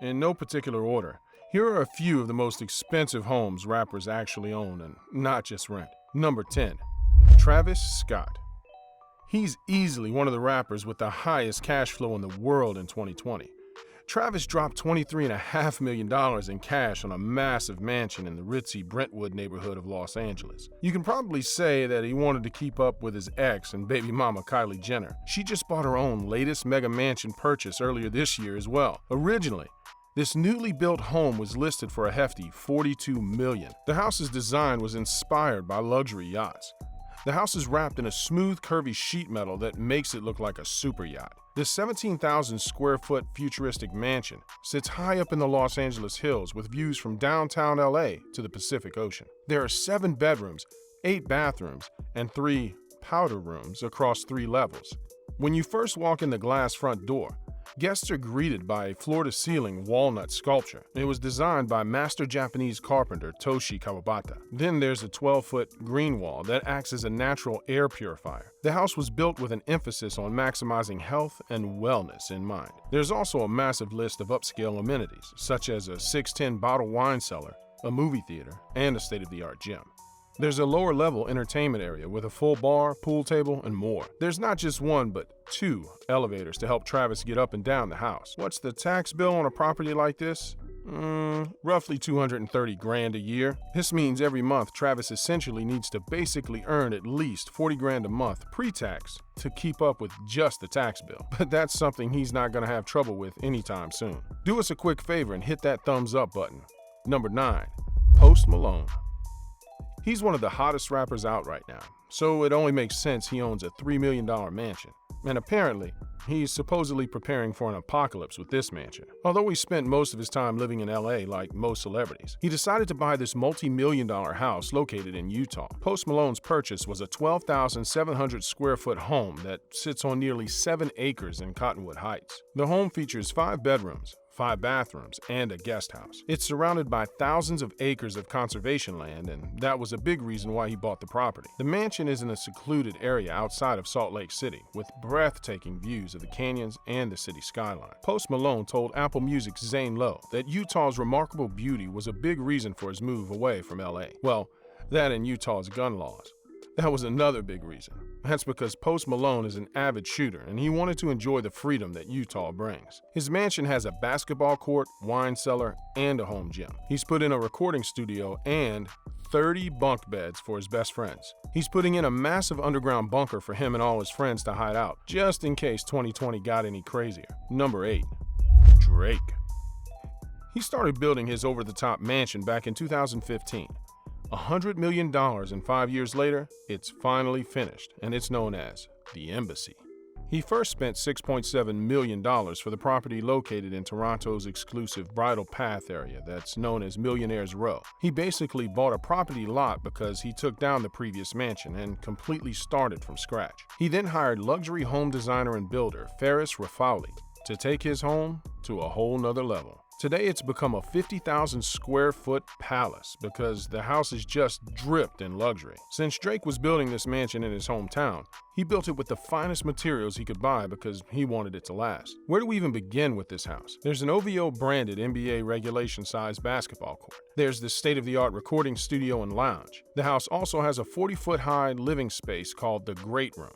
In no particular order, here are a few of the most expensive homes rappers actually own and not just rent. Number 10. Travis Scott. He's easily one of the rappers with the highest cash flow in the world in 2020. Travis dropped $23.5 million in cash on a massive mansion in the ritzy Brentwood neighborhood of Los Angeles. You can probably say that he wanted to keep up with his ex and baby mama Kylie Jenner. She just bought her own latest mega mansion purchase earlier this year as well. Originally, this newly built home was listed for a hefty $42 million. The house's design was inspired by luxury yachts. The house is wrapped in a smooth, curvy sheet metal that makes it look like a super yacht. This 17,000 square foot futuristic mansion sits high up in the Los Angeles hills with views from downtown LA to the Pacific Ocean. There are 7 bedrooms, 8 bathrooms, and 3 powder rooms across 3 levels. When you first walk in the glass front door, guests are greeted by a floor-to-ceiling walnut sculpture. It was designed by master Japanese carpenter Toshi Kawabata. Then there's a 12-foot green wall that acts as a natural air purifier. The house was built with an emphasis on maximizing health and wellness in mind. There's also a massive list of upscale amenities, such as a 610 bottle wine cellar, a movie theater, and a state-of-the-art gym. There's a lower-level entertainment area with a full bar, pool table, and more. There's not just 1, but 2 elevators to help Travis get up and down the house. What's the tax bill on a property like this? Roughly $230,000 a year. This means every month Travis essentially needs to basically earn at least $40,000 a month pre-tax to keep up with just the tax bill. But that's something he's not going to have trouble with anytime soon. Do us a quick favor and hit that thumbs up button. Number 9. Post Malone. He's one of the hottest rappers out right now, so it only makes sense he owns a $3 million mansion. And apparently, he's supposedly preparing for an apocalypse with this mansion. Although he spent most of his time living in LA like most celebrities, he decided to buy this multi-million-dollar house located in Utah. Post Malone's purchase was a 12,700 square foot home that sits on nearly 7 acres in Cottonwood Heights. The home features 5 bedrooms, 5 bathrooms, and a guest house. It's surrounded by thousands of acres of conservation land, and that was a big reason why he bought the property. The mansion is in a secluded area outside of Salt Lake City, with breathtaking views of the canyons and the city skyline. Post Malone told Apple Music's Zane Lowe that Utah's remarkable beauty was a big reason for his move away from LA. Well, that and Utah's gun laws. That was another big reason. That's because Post Malone is an avid shooter and he wanted to enjoy the freedom that Utah brings. His mansion has a basketball court, wine cellar, and a home gym. He's put in a recording studio and 30 bunk beds for his best friends. He's putting in a massive underground bunker for him and all his friends to hide out, just in case 2020 got any crazier. Number 8. Drake. He started building his over-the-top mansion back in 2015. $100 million, and 5 years later, it's finally finished, and it's known as the Embassy. He first spent $6.7 million for the property located in Toronto's exclusive Bridle Path area that's known as Millionaire's Row. He basically bought a property lot because he took down the previous mansion and completely started from scratch. He then hired luxury home designer and builder Ferris Raffauli to take his home to a whole nother level. Today, it's become a 50,000 square foot palace because the house is just dripped in luxury. Since Drake was building this mansion in his hometown, he built it with the finest materials he could buy because he wanted it to last. Where do we even begin with this house? There's an OVO branded NBA regulation-sized basketball court. There's this state-of-the-art recording studio and lounge. The house also has a 40-foot-high living space called the Great Room.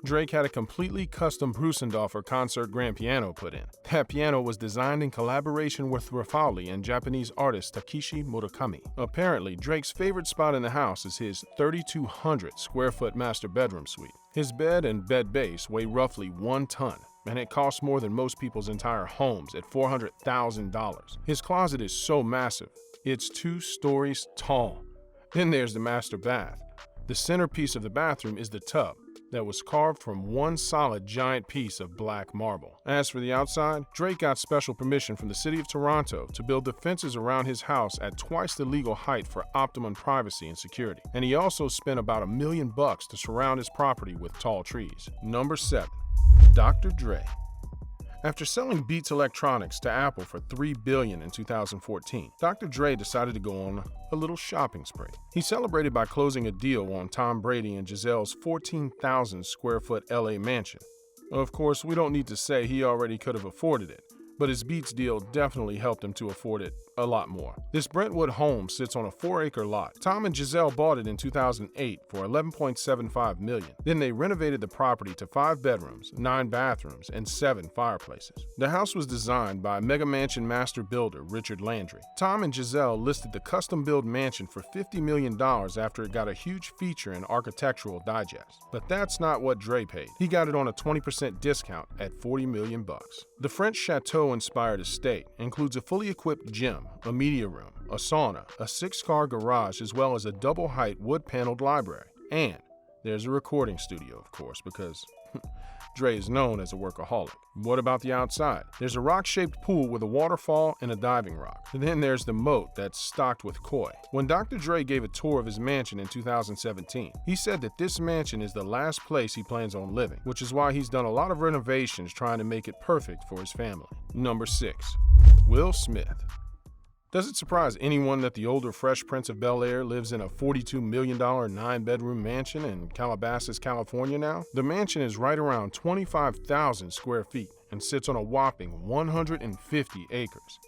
Drake had a completely custom Brusendorfer concert grand piano put in. That piano was designed in collaboration with Raffauli and Japanese artist Takeshi Murakami. Apparently, Drake's favorite spot in the house is his 3,200 square foot master bedroom suite. His bed and bed base weigh roughly 1 ton, and it costs more than most people's entire homes at $400,000. His closet is so massive, it's 2 stories tall. Then there's the master bath. The centerpiece of the bathroom is the tub that was carved from one solid giant piece of black marble. As for the outside, Drake got special permission from the city of Toronto to build the fences around his house at twice the legal height for optimum privacy and security. And he also spent about $1 million to surround his property with tall trees. Number 7. Dr. Dre. After selling Beats Electronics to Apple for $3 billion in 2014, Dr. Dre decided to go on a little shopping spree. He celebrated by closing a deal on Tom Brady and Gisele's 14,000 square foot LA mansion. Of course, we don't need to say he already could have afforded it, but his Beats deal definitely helped him to afford it a lot more. This Brentwood home sits on a 4-acre lot. Tom and Giselle bought it in 2008 for $11.75 million. Then they renovated the property to 5 bedrooms, 9 bathrooms, and 7 fireplaces. The house was designed by Mega Mansion master builder Richard Landry. Tom and Giselle listed the custom-built mansion for $50 million after it got a huge feature in Architectural Digest. But that's not what Dre paid. He got it on a 20% discount at $40 million. The French chateau-inspired estate includes a fully equipped gym, a media room, a sauna, a 6-car garage, as well as a double-height wood-paneled library. And there's a recording studio, of course, because Dre is known as a workaholic. What about the outside? There's a rock-shaped pool with a waterfall and a diving rock. And then there's the moat that's stocked with koi. When Dr. Dre gave a tour of his mansion in 2017, he said that this mansion is the last place he plans on living, which is why he's done a lot of renovations trying to make it perfect for his family. Number 6. Will Smith. Does it surprise anyone that the older Fresh Prince of Bel-Air lives in a $42 million 9-bedroom mansion in Calabasas, California now? The mansion is right around 25,000 square feet and sits on a whopping 150 acres.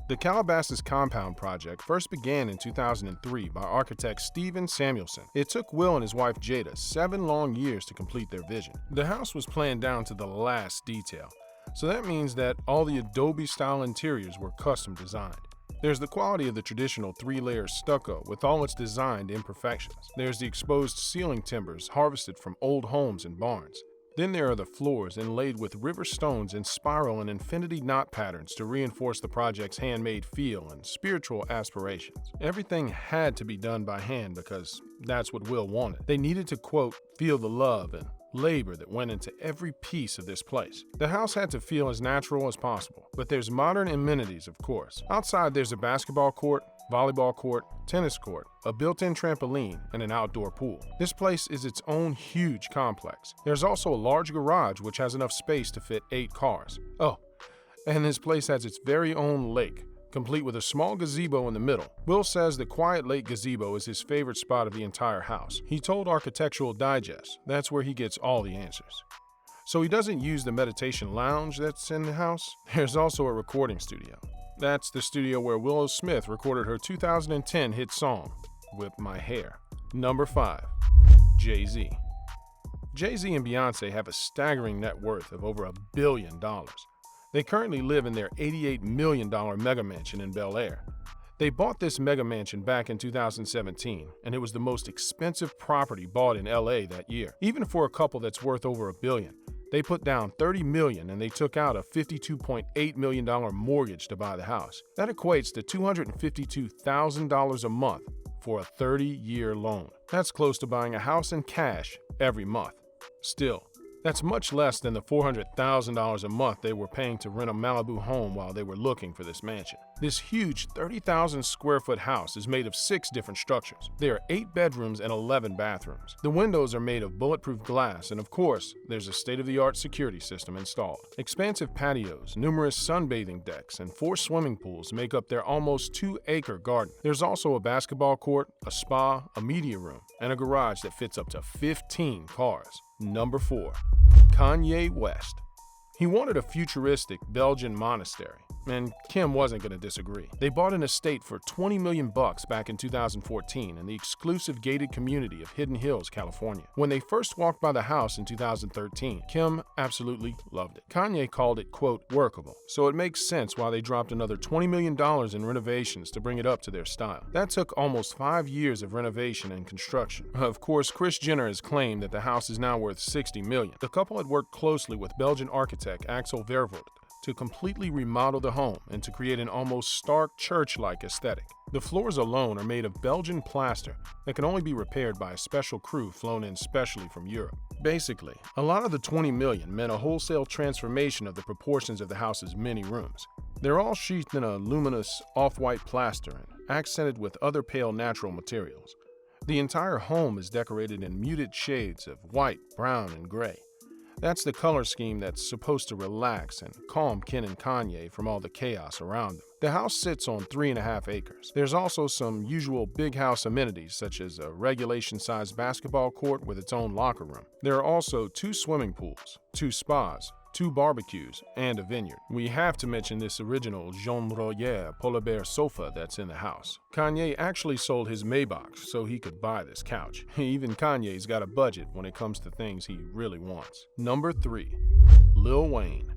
The Calabasas Compound project first began in 2003 by architect Steven Samuelson. It took Will and his wife Jada 7 long years to complete their vision. The house was planned down to the last detail, so that means that all the Adobe-style interiors were custom designed. There's the quality of the traditional 3-layer stucco with all its designed imperfections. There's the exposed ceiling timbers harvested from old homes and barns. Then there are the floors inlaid with river stones in spiral and infinity knot patterns to reinforce the project's handmade feel and spiritual aspirations. Everything had to be done by hand because that's what Will wanted. They needed to, quote, feel the love and labor that went into every piece of this place. The house had to feel as natural as possible, but there's modern amenities, of course. Outside, there's a basketball court, volleyball court, tennis court, a built-in trampoline, and an outdoor pool. This place is its own huge complex. There's also a large garage which has enough space to fit 8 cars. Oh, and this place has its very own lake, complete with a small gazebo in the middle. Will says the quiet lake gazebo is his favorite spot of the entire house. He told Architectural Digest that's where he gets all the answers. So he doesn't use the meditation lounge that's in the house. There's also a recording studio. That's the studio where Willow Smith recorded her 2010 hit song, Whip My Hair. Number 5. Jay-Z. Jay-Z and Beyonce have a staggering net worth of over $1 billion. They currently live in their $88 million mega mansion in Bel Air. They bought this mega mansion back in 2017, and it was the most expensive property bought in LA that year. Even for a couple that's worth over $1 billion, they put down $30 million and they took out a $52.8 million mortgage to buy the house. That equates to $252,000 a month for a 30-year loan. That's close to buying a house in cash every month. Still, that's much less than the $400,000 a month they were paying to rent a Malibu home while they were looking for this mansion. This huge 30,000 square foot house is made of 6 different structures. There are 8 bedrooms and 11 bathrooms. The windows are made of bulletproof glass, and of course, there's a state-of-the-art security system installed. Expansive patios, numerous sunbathing decks, and 4 swimming pools make up their almost 2-acre garden. There's also a basketball court, a spa, a media room, and a garage that fits up to 15 cars. Number 4. Kanye West. He wanted a futuristic Belgian monastery, and Kim wasn't going to disagree. They bought an estate for $20 million back in 2014 in the exclusive gated community of Hidden Hills, California. When they first walked by the house in 2013, Kim absolutely loved it. Kanye called it, quote, workable, so it makes sense why they dropped another $20 million in renovations to bring it up to their style. That took almost 5 years of renovation and construction. Of course, Kris Jenner has claimed that the house is now worth $60 million. The couple had worked closely with Belgian architect Axel Vervoort to completely remodel the home and to create an almost stark church-like aesthetic. The floors alone are made of Belgian plaster that can only be repaired by a special crew flown in specially from Europe. Basically, a lot of the $20 million meant a wholesale transformation of the proportions of the house's many rooms. They're all sheathed in a luminous off-white plaster and accented with other pale natural materials. The entire home is decorated in muted shades of white, brown, and gray. That's the color scheme that's supposed to relax and calm Ken and Kanye from all the chaos around them. The house sits on 3.5 acres. There's also some usual big house amenities such as a regulation-sized basketball court with its own locker room. There are also 2 swimming pools, 2 spas, 2 barbecues, and a vineyard. We have to mention this original Jean Royer polar bear sofa that's in the house. Kanye actually sold his Maybach so he could buy this couch. Even Kanye's got a budget when it comes to things he really wants. Number 3. Lil Wayne.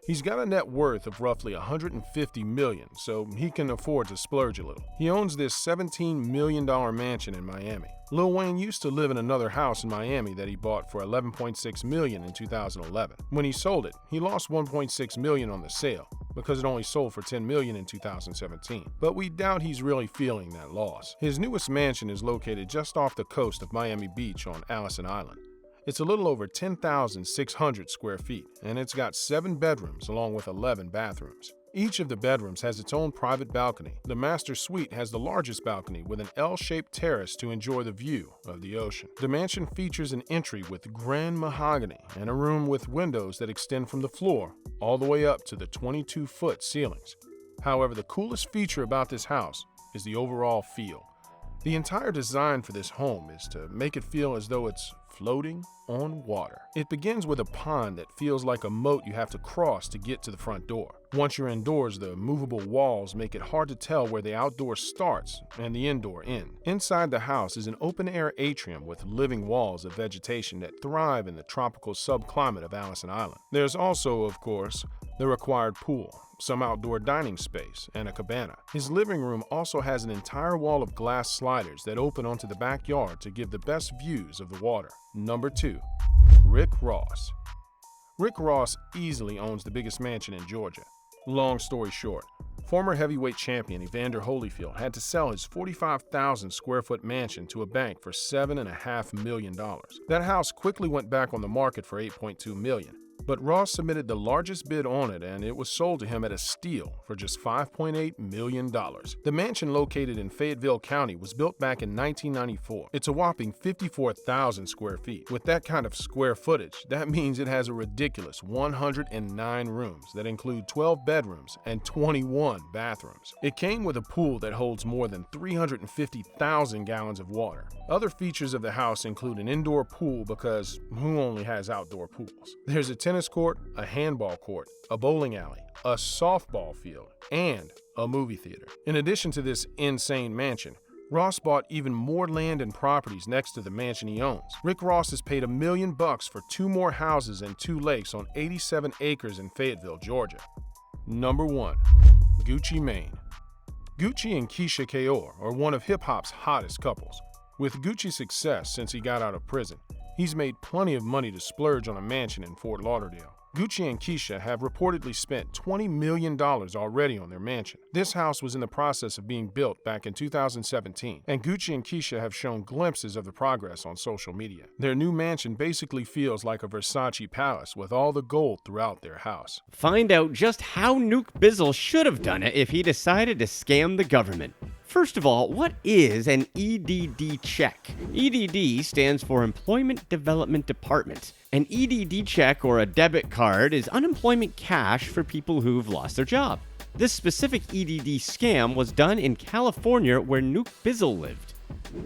He's got a net worth of roughly $150 million, so he can afford to splurge a little. He owns this $17 million mansion in Miami. Lil Wayne used to live in another house in Miami that he bought for $11.6 million in 2011. When he sold it, he lost $1.6 million on the sale because it only sold for $10 million in 2017. But we doubt he's really feeling that loss. His newest mansion is located just off the coast of Miami Beach on Allison Island. It's a little over 10,600 square feet, and it's got 7 bedrooms along with 11 bathrooms. Each of the bedrooms has its own private balcony. The master suite has the largest balcony with an L-shaped terrace to enjoy the view of the ocean. The mansion features an entry with grand mahogany and a room with windows that extend from the floor all the way up to the 22-foot ceilings. However, the coolest feature about this house is the overall feel. The entire design for this home is to make it feel as though it's floating on water. It begins with a pond that feels like a moat you have to cross to get to the front door. Once you're indoors, the movable walls make it hard to tell where the outdoor starts and the indoor end. Inside the house is an open-air atrium with living walls of vegetation that thrive in the tropical subclimate of Allison Island. There's also, of course, the required pool, some outdoor dining space, and a cabana. His living room also has an entire wall of glass sliders that open onto the backyard to give the best views of the water. Number 2. Rick Ross. Rick Ross easily owns the biggest mansion in Georgia. Long story short, former heavyweight champion Evander Holyfield had to sell his 45,000 square foot mansion to a bank for $7.5 million. That house quickly went back on the market for $8.2 million. But Ross submitted the largest bid on it, and it was sold to him at a steal for just $5.8 million. The mansion, located in Fayetteville County, was built back in 1994. It's a whopping 54,000 square feet. With that kind of square footage, that means it has a ridiculous 109 rooms that include 12 bedrooms and 21 bathrooms. It came with a pool that holds more than 350,000 gallons of water. Other features of the house include an indoor pool, because who only has outdoor pools? There's a tennis court, a handball court, a bowling alley, a softball field, and a movie theater. In addition to this insane mansion, Ross bought even more land and properties next to the mansion he owns. Rick Ross has paid $1 million for 2 more houses and 2 lakes on 87 acres in Fayetteville, Georgia. Number 1. Gucci Mane. Gucci and Keisha Kaur are one of hip-hop's hottest couples. With Gucci's success since he got out of prison, he's made plenty of money to splurge on a mansion in Fort Lauderdale. Gucci and Keisha have reportedly spent $20 million already on their mansion. This house was in the process of being built back in 2017, and Gucci and Keisha have shown glimpses of the progress on social media. Their new mansion basically feels like a Versace palace with all the gold throughout their house. Find out just how NUKE BIZZLE should have done it if he decided to scam the government. First of all, what is an EDD check? EDD stands for Employment Development Department. An EDD check, or a debit card, is unemployment cash for people who've lost their job. This specific EDD scam was done in California, where NUKE BIZZLE lived.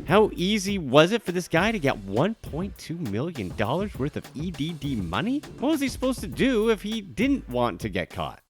How easy was it for this guy to get $1.2 million worth of EDD money? What was he supposed to do if he didn't want to get caught?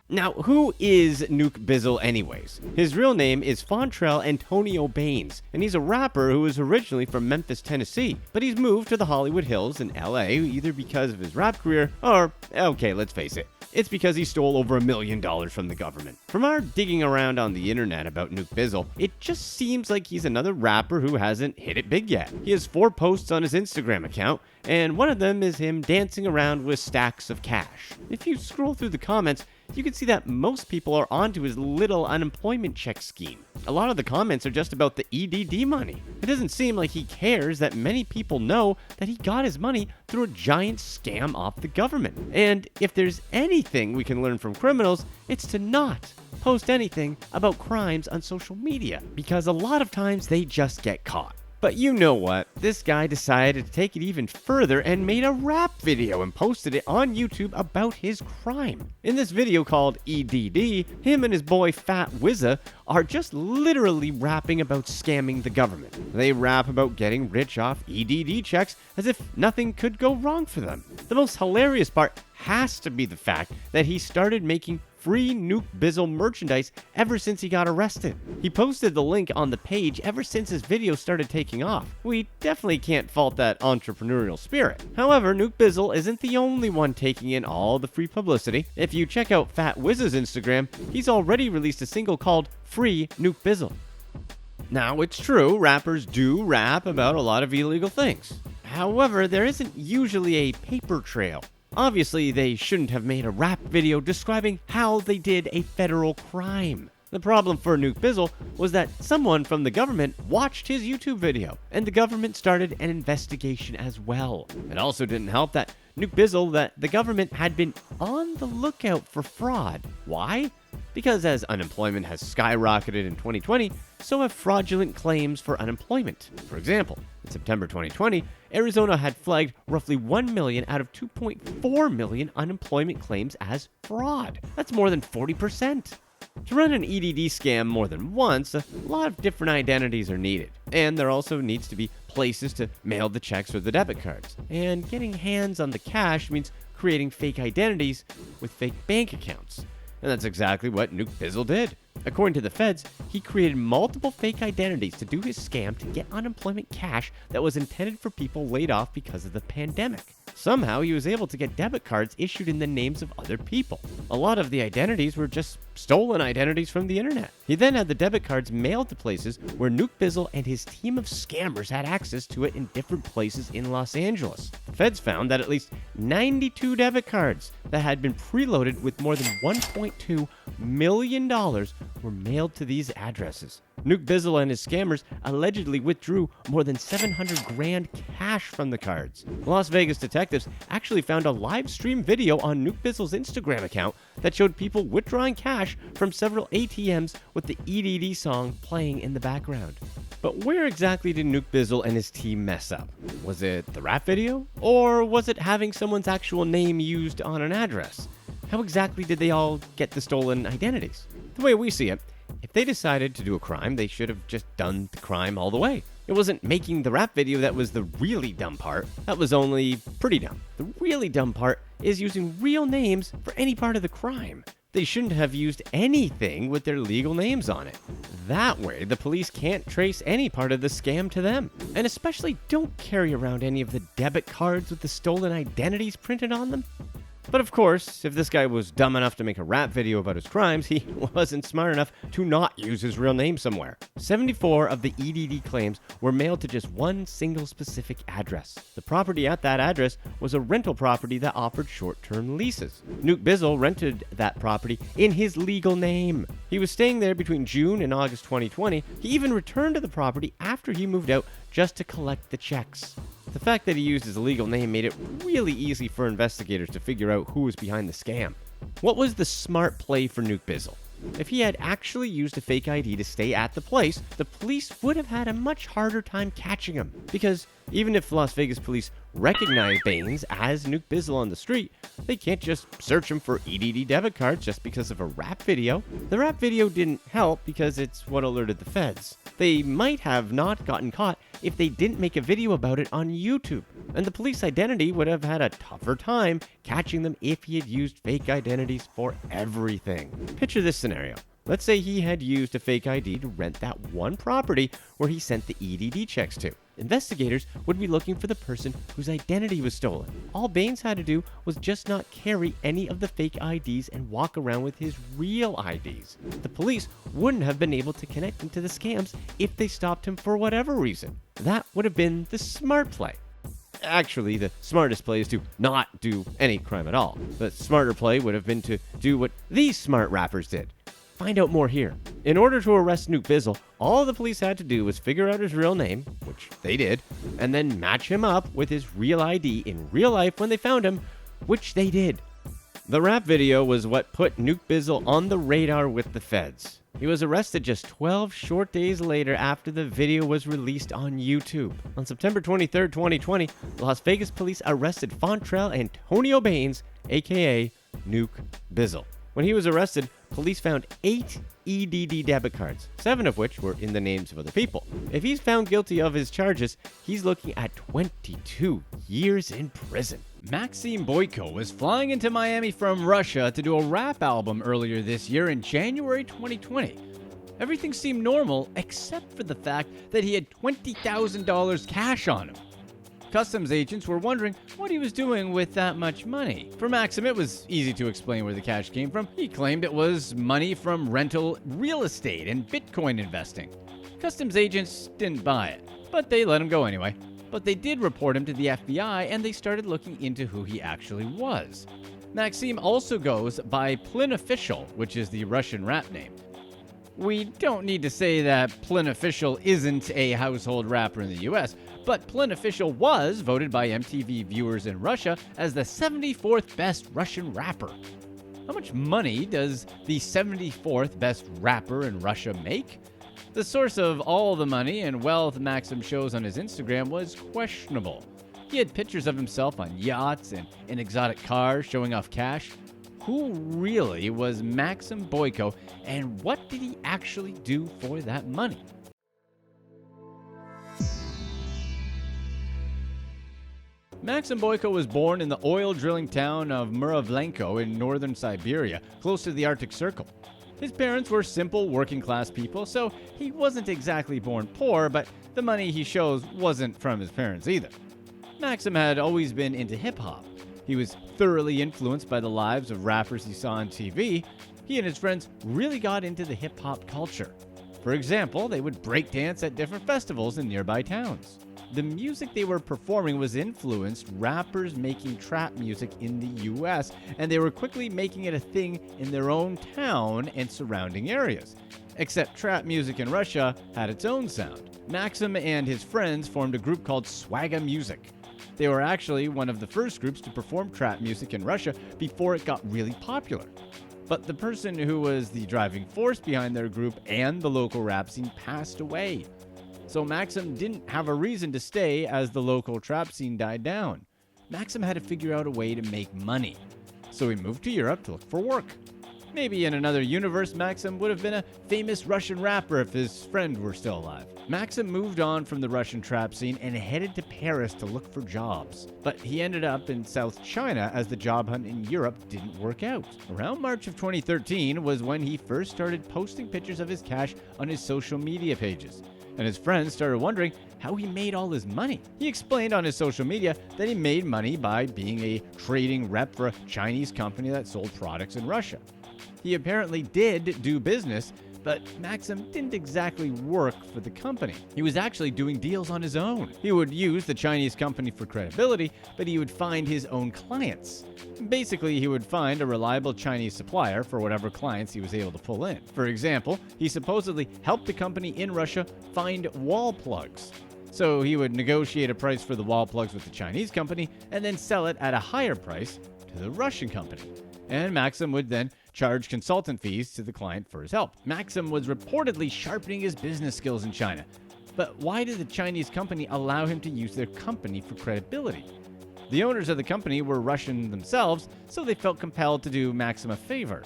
Now, who is NUKE BIZZLE anyways? His real name is Fontrell Antonio Baines, and he's a rapper who is originally from Memphis, Tennessee, but he's moved to the Hollywood Hills in LA either because of his rap career or, okay, let's face it, it's because he stole over $1 million from the government. From our digging around on the internet about NUKE BIZZLE, it just seems like he's another rapper who hasn't hit it big yet. He has 4 posts on his Instagram account, and one of them is him dancing around with stacks of cash. If you scroll through the comments, you can see that most people are onto his little unemployment check scheme. A lot of the comments are just about the EDD money. It doesn't seem like he cares that many people know that he got his money through a giant scam off the government. And if there's anything we can learn from criminals, it's to not post anything about crimes on social media, because a lot of times they just get caught. But you know what? This guy decided to take it even further and made a rap video and posted it on YouTube about his crime. In this video called EDD, him and his boy Fat WIZZA are just literally rapping about scamming the government. They rap about getting rich off EDD checks as if nothing could go wrong for them. The most hilarious part has to be the fact that he started making free NUKE BIZZLE merchandise ever since he got arrested. He posted the link on the page ever since his video started taking off. We definitely can't fault that entrepreneurial spirit. However, NUKE BIZZLE isn't the only one taking in all the free publicity. If you check out Fat WIZZA's Instagram, he's already released a single called Free NUKE BIZZLE. Now, it's true, rappers do rap about a lot of illegal things. However, there isn't usually a paper trail. Obviously, they shouldn't have made a rap video describing how they did a federal crime. The problem for NUKE BIZZLE was that someone from the government watched his YouTube video, and the government started an investigation as well. It also didn't help that NUKE BIZZLE that the government had been on the lookout for fraud. Why? Because as unemployment has skyrocketed in 2020, so have fraudulent claims for unemployment. For example, in September 2020, Arizona had flagged roughly 1 million out of 2.4 million unemployment claims as fraud. That's more than 40%. To run an EDD scam more than once, a lot of different identities are needed. And there also needs to be places to mail the checks or the debit cards. And getting hands on the cash means creating fake identities with fake bank accounts. And that's exactly what NUKE BIZZLE did. According to the feds, he created multiple fake identities to do his scam to get unemployment cash that was intended for people laid off because of the pandemic. Somehow, he was able to get debit cards issued in the names of other people. A lot of the identities were just stolen identities from the internet. He then had the debit cards mailed to places where NUKE BIZZLE and his team of scammers had access to it in different places in Los Angeles. Feds found that at least 92 debit cards that had been preloaded with more than $1.2 million were mailed to these addresses. NUKE BIZZLE and his scammers allegedly withdrew more than $700,000 cash from the cards. Las Vegas detectives actually found a live stream video on NUKE BIZZLE's Instagram account that showed people withdrawing cash from several ATMs with the EDD song playing in the background. But where exactly did NUKE BIZZLE and his team mess up? Was it the rap video? Or was it having someone's actual name used on an address? How exactly did they all get the stolen identities? The way we see it, if they decided to do a crime, they should have just done the crime all the way. It wasn't making the rap video that was the really dumb part. That was only pretty dumb. The really dumb part is using real names for any part of the crime. They shouldn't have used anything with their legal names on it. That way, the police can't trace any part of the scam to them. And especially don't carry around any of the debit cards with the stolen identities printed on them. But of course, if this guy was dumb enough to make a rap video about his crimes, he wasn't smart enough to not use his real name somewhere. 74 of the EDD claims were mailed to just one single specific address. The property at that address was a rental property that offered short-term leases. NUKE BIZZLE rented that property in his legal name. He was staying there between June and August 2020. He even returned to the property after he moved out just to collect the checks. The fact that he used his legal name made it really easy for investigators to figure out who was behind the scam. What was the smart play for NUKE BIZZLE? If he had actually used a fake ID to stay at the place, the police would have had a much harder time catching him. Because even if Las Vegas police recognize Baines as NUKE BIZZLE on the street, they can't just search him for EDD debit cards just because of a rap video. The rap video didn't help because it's what alerted the feds. They might have not gotten caught if they didn't make a video about it on YouTube, and the police identity would have had a tougher time catching them if he had used fake identities for everything. Picture this scenario. Let's say he had used a fake ID to rent that one property where he sent the EDD checks to. Investigators would be looking for the person whose identity was stolen. All Baines had to do was just not carry any of the fake IDs and walk around with his real IDs. The police wouldn't have been able to connect him to the scams if they stopped him for whatever reason. That would have been the smart play. Actually, the smartest play is to not do any crime at all. The smarter play would have been to do what these smart rappers did. Find out more here. In order to arrest NUKE BIZZLE, all the police had to do was figure out his real name, which they did, and then match him up with his real ID in real life when they found him, which they did. The rap video was what put NUKE BIZZLE on the radar with the feds. He was arrested just 12 short days later after the video was released on YouTube. On September 23, 2020, Las Vegas police arrested Fontrell Antonio Baines, aka NUKE BIZZLE. When he was arrested, police found 8 EDD debit cards, 7 of which were in the names of other people. If he's found guilty of his charges, he's looking at 22 years in prison. Maxim Boyko was flying into Miami from Russia to do a rap album earlier this year in January 2020. Everything seemed normal except for the fact that he had $20,000 cash on him. Customs agents were wondering what he was doing with that much money. For Maxim, it was easy to explain where the cash came from. He claimed it was money from rental real estate and Bitcoin investing. Customs agents didn't buy it, but they let him go anyway. But they did report him to the FBI, and they started looking into who he actually was. Maxim also goes by PLINOFFICIal, which is the Russian rap name. We don't need to say that PLINOFFICIal isn't a household rapper in the US, but PLINOFFICIal was voted by MTV viewers in Russia as the 74th best Russian rapper. How much money does the 74th best rapper in Russia make? The source of all the money and wealth Maxim shows on his Instagram was questionable. He had pictures of himself on yachts and in exotic cars showing off cash. Who really was Maxim Boyko, and what did he actually do for that money? Maxim Boyko was born in the oil drilling town of Muravlenko in northern Siberia, close to the Arctic Circle. His parents were simple working-class people, so he wasn't exactly born poor, but the money he shows wasn't from his parents either. Maxim had always been into hip-hop. He was thoroughly influenced by the lives of rappers he saw on TV. He and his friends really got into the hip-hop culture. For example, they would breakdance at different festivals in nearby towns. The music they were performing was influenced rappers making trap music in the US, and they were quickly making it a thing in their own town and surrounding areas. Except trap music in Russia had its own sound. Maxim and his friends formed a group called Swagga Music. They were actually one of the first groups to perform trap music in Russia before it got really popular. But the person who was the driving force behind their group and the local rap scene passed away. So Maxim didn't have a reason to stay as the local trap scene died down. Maxim had to figure out a way to make money. So he moved to Europe to look for work. Maybe in another universe, Maxim would have been a famous Russian rapper if his friend were still alive. Maxim moved on from the Russian trap scene and headed to Paris to look for jobs. But he ended up in South China as the job hunt in Europe didn't work out. Around March of 2013 was when he first started posting pictures of his cash on his social media pages. And his friends started wondering how he made all his money. He explained on his social media that he made money by being a trading rep for a Chinese company that sold products in Russia. He apparently did do business, but Maxim didn't exactly work for the company. He was actually doing deals on his own. He would use the Chinese company for credibility, but he would find his own clients. Basically, he would find a reliable Chinese supplier for whatever clients he was able to pull in. For example, he supposedly helped the company in Russia find wall plugs. So he would negotiate a price for the wall plugs with the Chinese company and then sell it at a higher price to the Russian company. And Maxim would then charge consultant fees to the client for his help. Maxim was reportedly sharpening his business skills in China. But why did the Chinese company allow him to use their company for credibility? The owners of the company were Russian themselves, so they felt compelled to do Maxim a favor.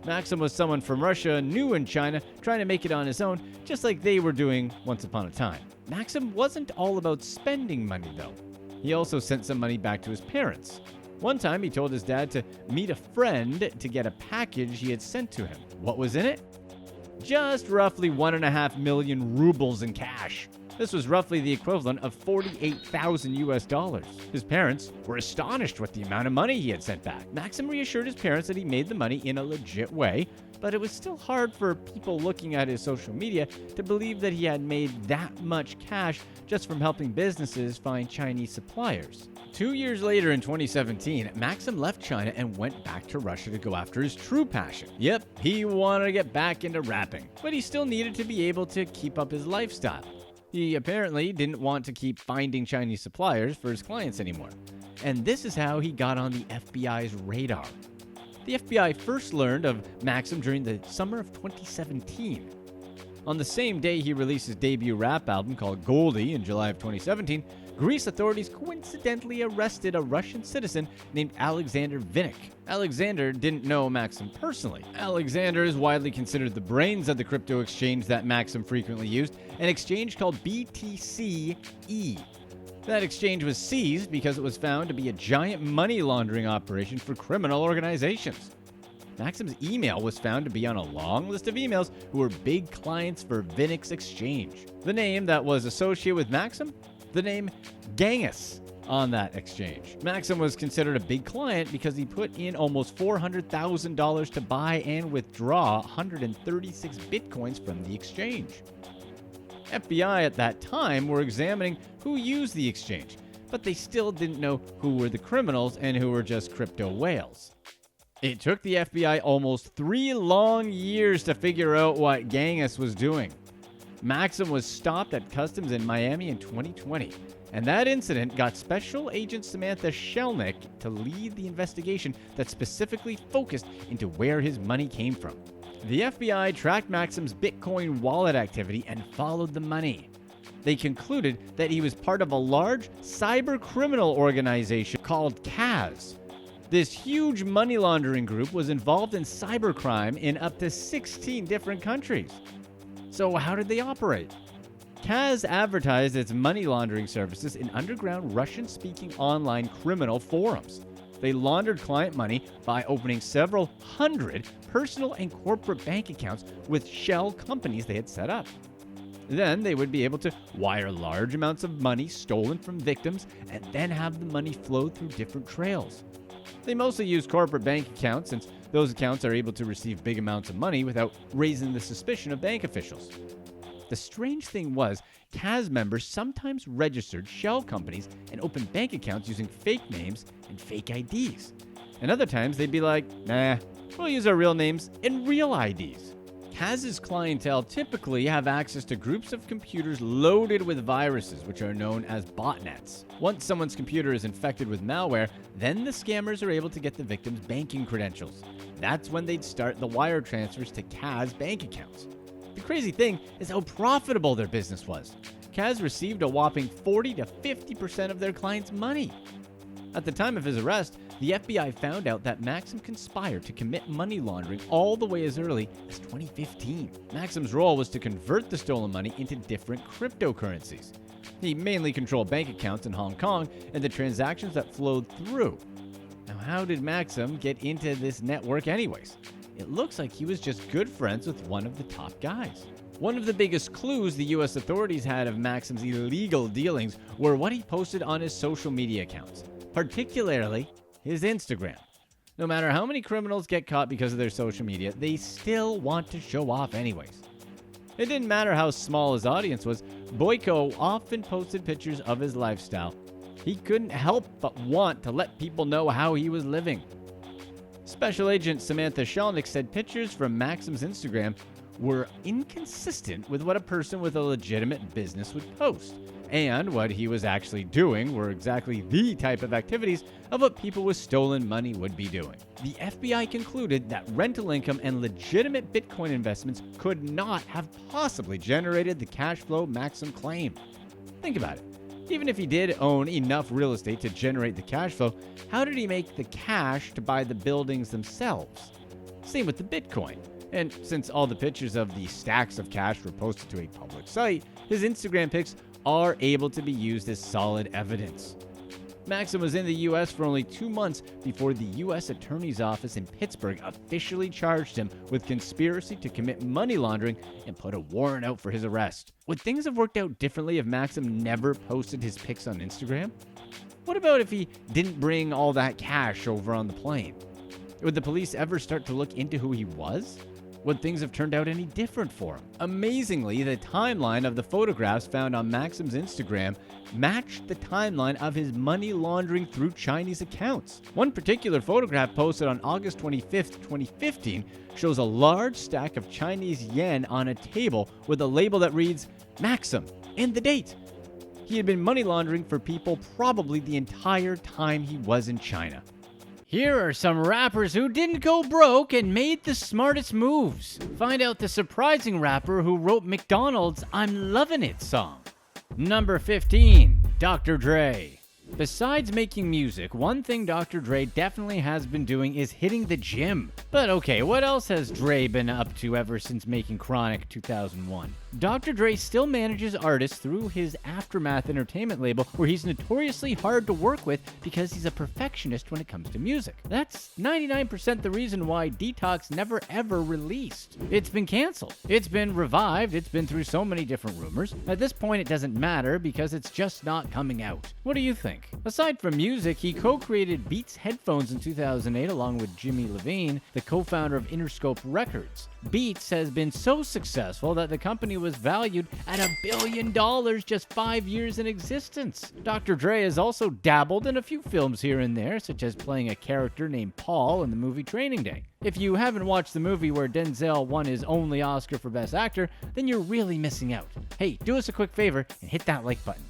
Maxim was someone from Russia, new in China, trying to make it on his own, just like they were doing once upon a time. Maxim wasn't all about spending money, though. He also sent some money back to his parents. One time, he told his dad to meet a friend to get a package he had sent to him. What was in it? Just roughly 1.5 million rubles in cash. This was roughly the equivalent of $48,000 US. His parents were astonished with the amount of money he had sent back. Maxim reassured his parents that he made the money in a legit way, but it was still hard for people looking at his social media to believe that he had made that much cash just from helping businesses find Chinese suppliers. 2 years later in 2017, Maxim left China and went back to Russia to go after his true passion. Yep, he wanted to get back into rapping, but he still needed to be able to keep up his lifestyle. He apparently didn't want to keep finding Chinese suppliers for his clients anymore. And this is how he got on the FBI's radar. The FBI first learned of Maxim during the summer of 2017. On the same day he released his debut rap album called Goldie in July of 2017, Greece authorities coincidentally arrested a Russian citizen named Alexander Vinnik. Alexander didn't know Maxim personally. Alexander is widely considered the brains of the crypto exchange that Maxim frequently used, an exchange called BTC-E. That exchange was seized because it was found to be a giant money laundering operation for criminal organizations. Maxim's email was found to be on a long list of emails who were big clients for Vinnik's exchange. The name that was associated with Maxim? The name Ganges on that exchange. Maxim was considered a big client because he put in almost $400,000 to buy and withdraw 136 bitcoins from the exchange. FBI at that time were examining who used the exchange, but they still didn't know who were the criminals and who were just crypto whales. It took the FBI almost 3 long years to figure out what Ganges was doing. Maxim was stopped at customs in Miami in 2020, and that incident got Special Agent Samantha Shelnick to lead the investigation that specifically focused into where his money came from. The FBI tracked Maxim's Bitcoin wallet activity and followed the money. They concluded that he was part of a large cyber criminal organization called KAAZZ. This huge money laundering group was involved in cybercrime in up to 16 different countries. So how did they operate? KAAZZ advertised its money laundering services in underground Russian-speaking online criminal forums. They laundered client money by opening several hundred personal and corporate bank accounts with shell companies they had set up. Then they would be able to wire large amounts of money stolen from victims and then have the money flow through different trails. They mostly use corporate bank accounts since those accounts are able to receive big amounts of money without raising the suspicion of bank officials. The strange thing was, KAAZZ members sometimes registered shell companies and opened bank accounts using fake names and fake IDs. And other times they'd be like, nah, we'll use our real names and real IDs. KAAZZ's clientele typically have access to groups of computers loaded with viruses, which are known as botnets. Once someone's computer is infected with malware, then the scammers are able to get the victim's banking credentials. That's when they'd start the wire transfers to KAAZZ bank accounts. The crazy thing is how profitable their business was. KAAZZ received a whopping 40 to 50% of their clients' money. At the time of his arrest, the FBI found out that Maxim conspired to commit money laundering all the way as early as 2015. Maxim's role was to convert the stolen money into different cryptocurrencies. He mainly controlled bank accounts in Hong Kong and the transactions that flowed through. Now, how did Maxim get into this network anyways? It looks like he was just good friends with one of the top guys. One of the biggest clues the US authorities had of Maxim's illegal dealings were what he posted on his social media accounts, particularly his Instagram. No matter how many criminals get caught because of their social media, they still want to show off anyways. It didn't matter how small his audience was, Boyko often posted pictures of his lifestyle. He couldn't help but want to let people know how he was living. Special Agent Samantha Shelnick said pictures from Maxim's Instagram were inconsistent with what a person with a legitimate business would post, and what he was actually doing were exactly the type of activities of what people with stolen money would be doing. The FBI concluded that rental income and legitimate Bitcoin investments could not have possibly generated the cash flow Maxim claimed. Think about it. Even if he did own enough real estate to generate the cash flow, how did he make the cash to buy the buildings themselves? Same with the Bitcoin. And since all the pictures of the stacks of cash were posted to a public site, his Instagram pics are able to be used as solid evidence. Maxim was in the US for only 2 months before the US Attorney's Office in Pittsburgh officially charged him with conspiracy to commit money laundering and put a warrant out for his arrest. Would things have worked out differently if Maxim never posted his pics on Instagram? What about if he didn't bring all that cash over on the plane? Would the police ever start to look into who he was? Would things have turned out any different for him? Amazingly, the timeline of the photographs found on Maxim's Instagram matched the timeline of his money laundering through Chinese accounts. One particular photograph posted on August 25th, 2015 shows a large stack of Chinese yen on a table with a label that reads Maxim and the date. He had been money laundering for people probably the entire time he was in China. Here are some rappers who didn't go broke and made the smartest moves. Find out the surprising rapper who wrote McDonald's "I'm Lovin' It" song. Number 15, Dr. Dre. Besides making music, one thing Dr. Dre definitely has been doing is hitting the gym. But okay, what else has Dre been up to ever since making Chronic 2001? Dr. Dre still manages artists through his Aftermath Entertainment label, where he's notoriously hard to work with because he's a perfectionist when it comes to music. That's 99% the reason why Detox never ever released. It's been canceled. It's been revived. It's been through so many different rumors. At this point, it doesn't matter because it's just not coming out. What do you think? Aside from music, he co-created Beats headphones in 2008 along with Jimmy Levine, the co-founder of Interscope Records. Beats has been so successful that the company was valued at $1 billion just 5 years in existence. Dr. Dre has also dabbled in a few films here and there, such as playing a character named Paul in the movie Training Day. If you haven't watched the movie where Denzel won his only Oscar for Best Actor, then you're really missing out. Hey, do us a quick favor and hit that like button.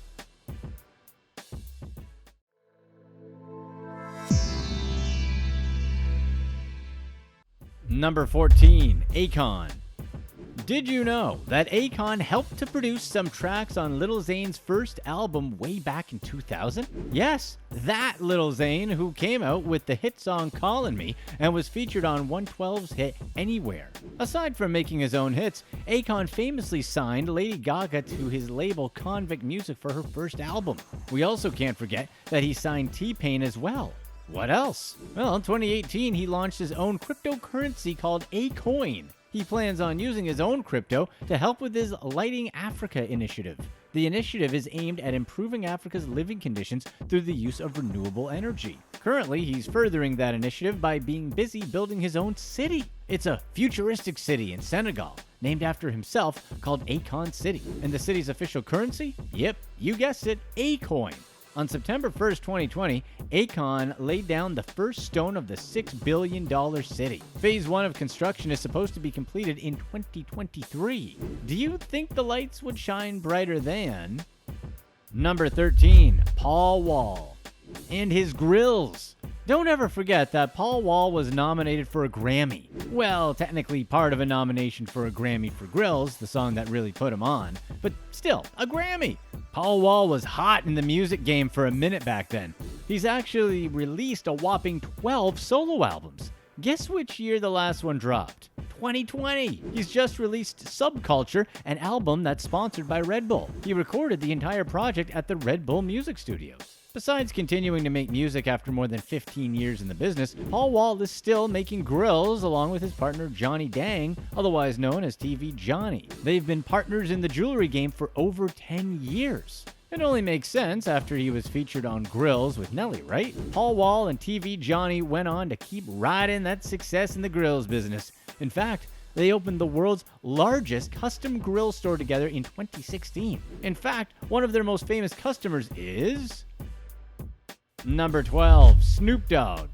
Number 14, AKON. Did you know that AKON helped to produce some tracks on Lil Zane's first album way back in 2000? Yes, that Lil Zane who came out with the hit song Callin' Me and was featured on 112's hit Anywhere. Aside from making his own hits, AKON famously signed Lady Gaga to his label Convict Music for her first album. We also can't forget that he signed T-Pain as well. What else? Well, in 2018, he launched his own cryptocurrency called AKON. He plans on using his own crypto to help with his Lighting Africa initiative. The initiative is aimed at improving Africa's living conditions through the use of renewable energy. Currently, he's furthering that initiative by being busy building his own city. It's a futuristic city in Senegal, named after himself, called Akon City. And the city's official currency? Yep, you guessed it, AKON. On September 1st, 2020, AKON laid down the first stone of the $6 billion city. Phase 1 of construction is supposed to be completed in 2023. Do you think the lights would shine brighter than... Number 13, Paul Wall. And his grills. Don't ever forget that Paul Wall was nominated for a Grammy. Well, technically part of a nomination for a Grammy for Grills, the song that really put him on, but still, a Grammy. Paul Wall was hot in the music game for a minute back then. He's actually released a whopping 12 solo albums. Guess which year the last one dropped? 2020. He's just released Subculture, an album that's sponsored by Red Bull. He recorded the entire project at the Red Bull Music Studios. Besides continuing to make music after more than 15 years in the business, Paul Wall is still making grills along with his partner Johnny Dang, otherwise known as TV Johnny. They've been partners in the jewelry game for over 10 years. It only makes sense after he was featured on Grills with Nelly, right? Paul Wall and TV Johnny went on to keep riding that success in the grills business. In fact, they opened the world's largest custom grill store together in 2016. In fact, one of their most famous customers is... Number 12, Snoop Dogg.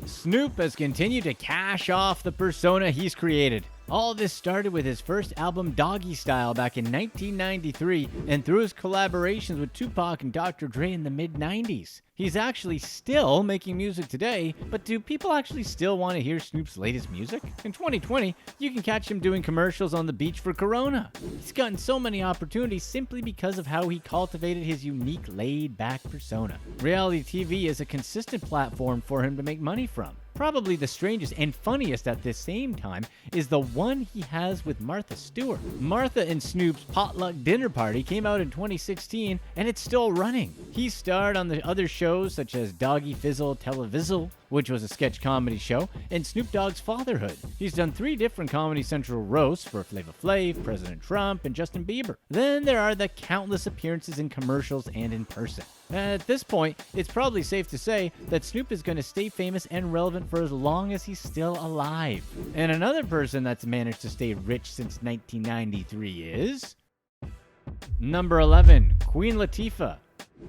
Snoop has continued to cash off the persona he's created. All this started with his first album Doggy Style back in 1993 and through his collaborations with Tupac and Dr. Dre in the mid-90s. He's actually still making music today, but do people actually still want to hear Snoop's latest music? In 2020, you can catch him doing commercials on the beach for Corona. He's gotten so many opportunities simply because of how he cultivated his unique laid-back persona. Reality TV is a consistent platform for him to make money from. Probably the strangest and funniest at this same time is the one he has with Martha Stewart. Martha and Snoop's potluck dinner party came out in 2016 and it's still running. He starred on the other shows such as Doggy Fizzle Televizzle, which was a sketch comedy show, and Snoop Dogg's Fatherhood. He's done 3 different Comedy Central roasts for Flava Flav, President Trump, and Justin Bieber. Then there are the countless appearances in commercials and in person. At this point, it's probably safe to say that Snoop is going to stay famous and relevant for as long as he's still alive. And another person that's managed to stay rich since 1993 is... Number 11, Queen Latifah.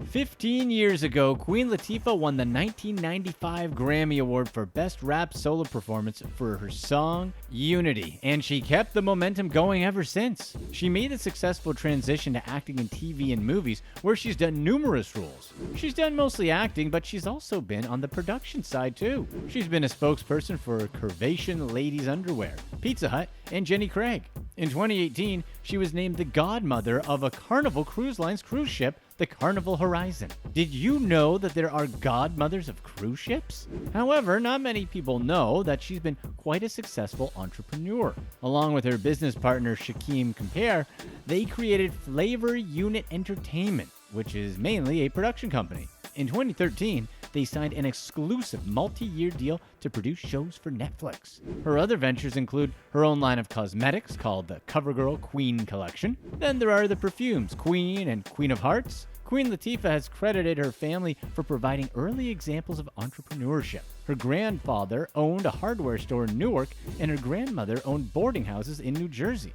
15 years ago, Queen Latifah won the 1995 Grammy Award for Best Rap Solo Performance for her song Unity, and she kept the momentum going ever since. She made a successful transition to acting in TV and movies, where she's done numerous roles. She's done mostly acting, but she's also been on the production side too. She's been a spokesperson for Curvation Ladies Underwear, Pizza Hut, and Jenny Craig. In 2018, she was named the godmother of a Carnival Cruise Line's cruise ship, the Carnival Horizon. Did you know that there are godmothers of cruise ships? However, not many people know that she's been quite a successful entrepreneur. Along with her business partner Shaquem Compare, they created Flavor Unit Entertainment, which is mainly a production company. In 2013, they signed an exclusive multi-year deal to produce shows for Netflix. Her other ventures include her own line of cosmetics called the CoverGirl Queen Collection. Then there are the perfumes Queen and Queen of Hearts. Queen Latifah has credited her family for providing early examples of entrepreneurship. Her grandfather owned a hardware store in Newark, and her grandmother owned boarding houses in New Jersey.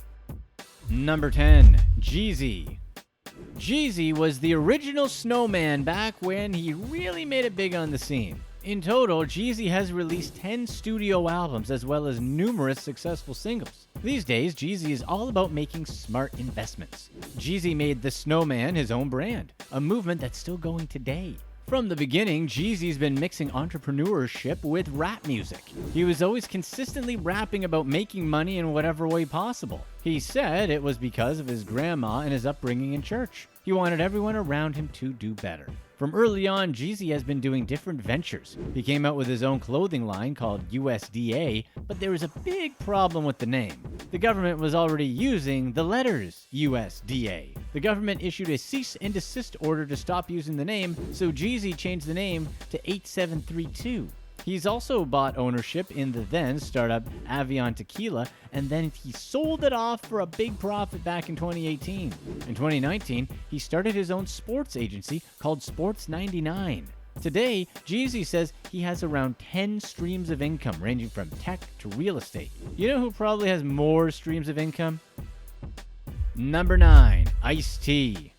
Number 10. Jeezy. Jeezy was the original snowman back when he really made it big on the scene. In total, Jeezy has released 10 studio albums as well as numerous successful singles. These days, Jeezy is all about making smart investments. Jeezy made the snowman his own brand, a movement that's still going today. From the beginning, Jeezy's been mixing entrepreneurship with rap music. He was always consistently rapping about making money in whatever way possible. He said it was because of his grandma and his upbringing in church. He wanted everyone around him to do better. From early on, Jeezy has been doing different ventures. He came out with his own clothing line called USDA, but there was a big problem with the name. The government was already using the letters USDA. The government issued a cease and desist order to stop using the name, so Jeezy changed the name to 8732. He's also bought ownership in the then startup Avion Tequila, and then he sold it off for a big profit back in 2018. In 2019, he started his own sports agency called Sports 99. Today, Jeezy says he has around 10 streams of income ranging from tech to real estate. You know who probably has more streams of income? Number 9. Ice-T.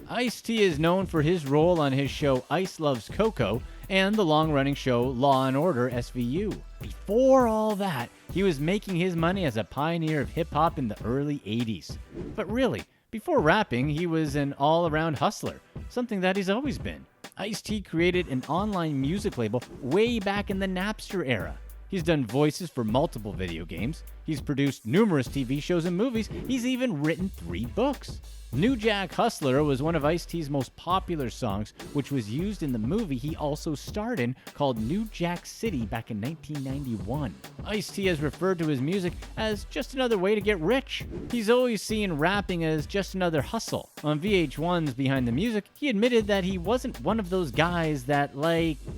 Ice-T is known for his role on his show Ice Loves Coco and the long-running show Law & Order SVU. Before all that, he was making his money as a pioneer of hip-hop in the early 80s. But really, before rapping, he was an all-around hustler, something that he's always been. Ice-T created an online music label way back in the Napster era. He's done voices for multiple video games. He's produced numerous TV shows and movies. He's even written 3 books. New Jack Hustler was one of Ice-T's most popular songs, which was used in the movie he also starred in called New Jack City back in 1991. Ice-T has referred to his music as just another way to get rich. He's always seen rapping as just another hustle. On VH1's Behind the Music, he admitted that he wasn't one of those guys that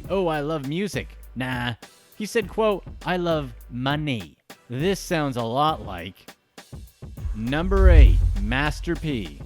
oh, I love music. Nah. He said, quote, I love money. This sounds a lot like... Number 8. Master P.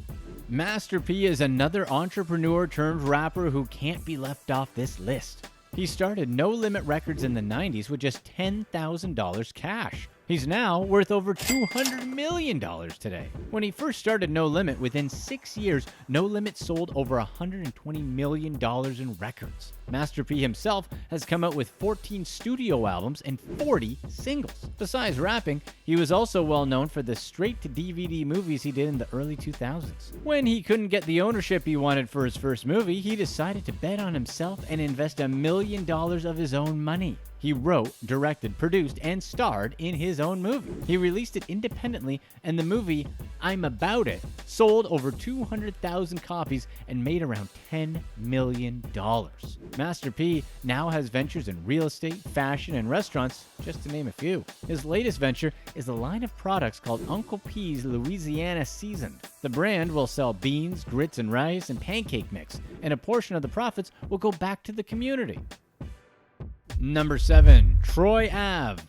Master P is another entrepreneur turned rapper who can't be left off this list. He started No Limit Records in the 90s with just $10,000 cash. He's now worth over $200 million today. When he first started No Limit, within 6 years, No Limit sold over $120 million in records. Master P himself has come out with 14 studio albums and 40 singles. Besides rapping, he was also well known for the straight-to-DVD movies he did in the early 2000s. When he couldn't get the ownership he wanted for his first movie, he decided to bet on himself and invest $1 million of his own money. He wrote, directed, produced, and starred in his own movie. He released it independently, and the movie, I'm About It, sold over 200,000 copies and made around $10 million. Master P now has ventures in real estate, fashion, and restaurants, just to name a few. His latest venture is a line of products called Uncle P's Louisiana Seasoned. The brand will sell beans, grits and rice, and pancake mix, and a portion of the profits will go back to the community. Number 7. Troy Ave.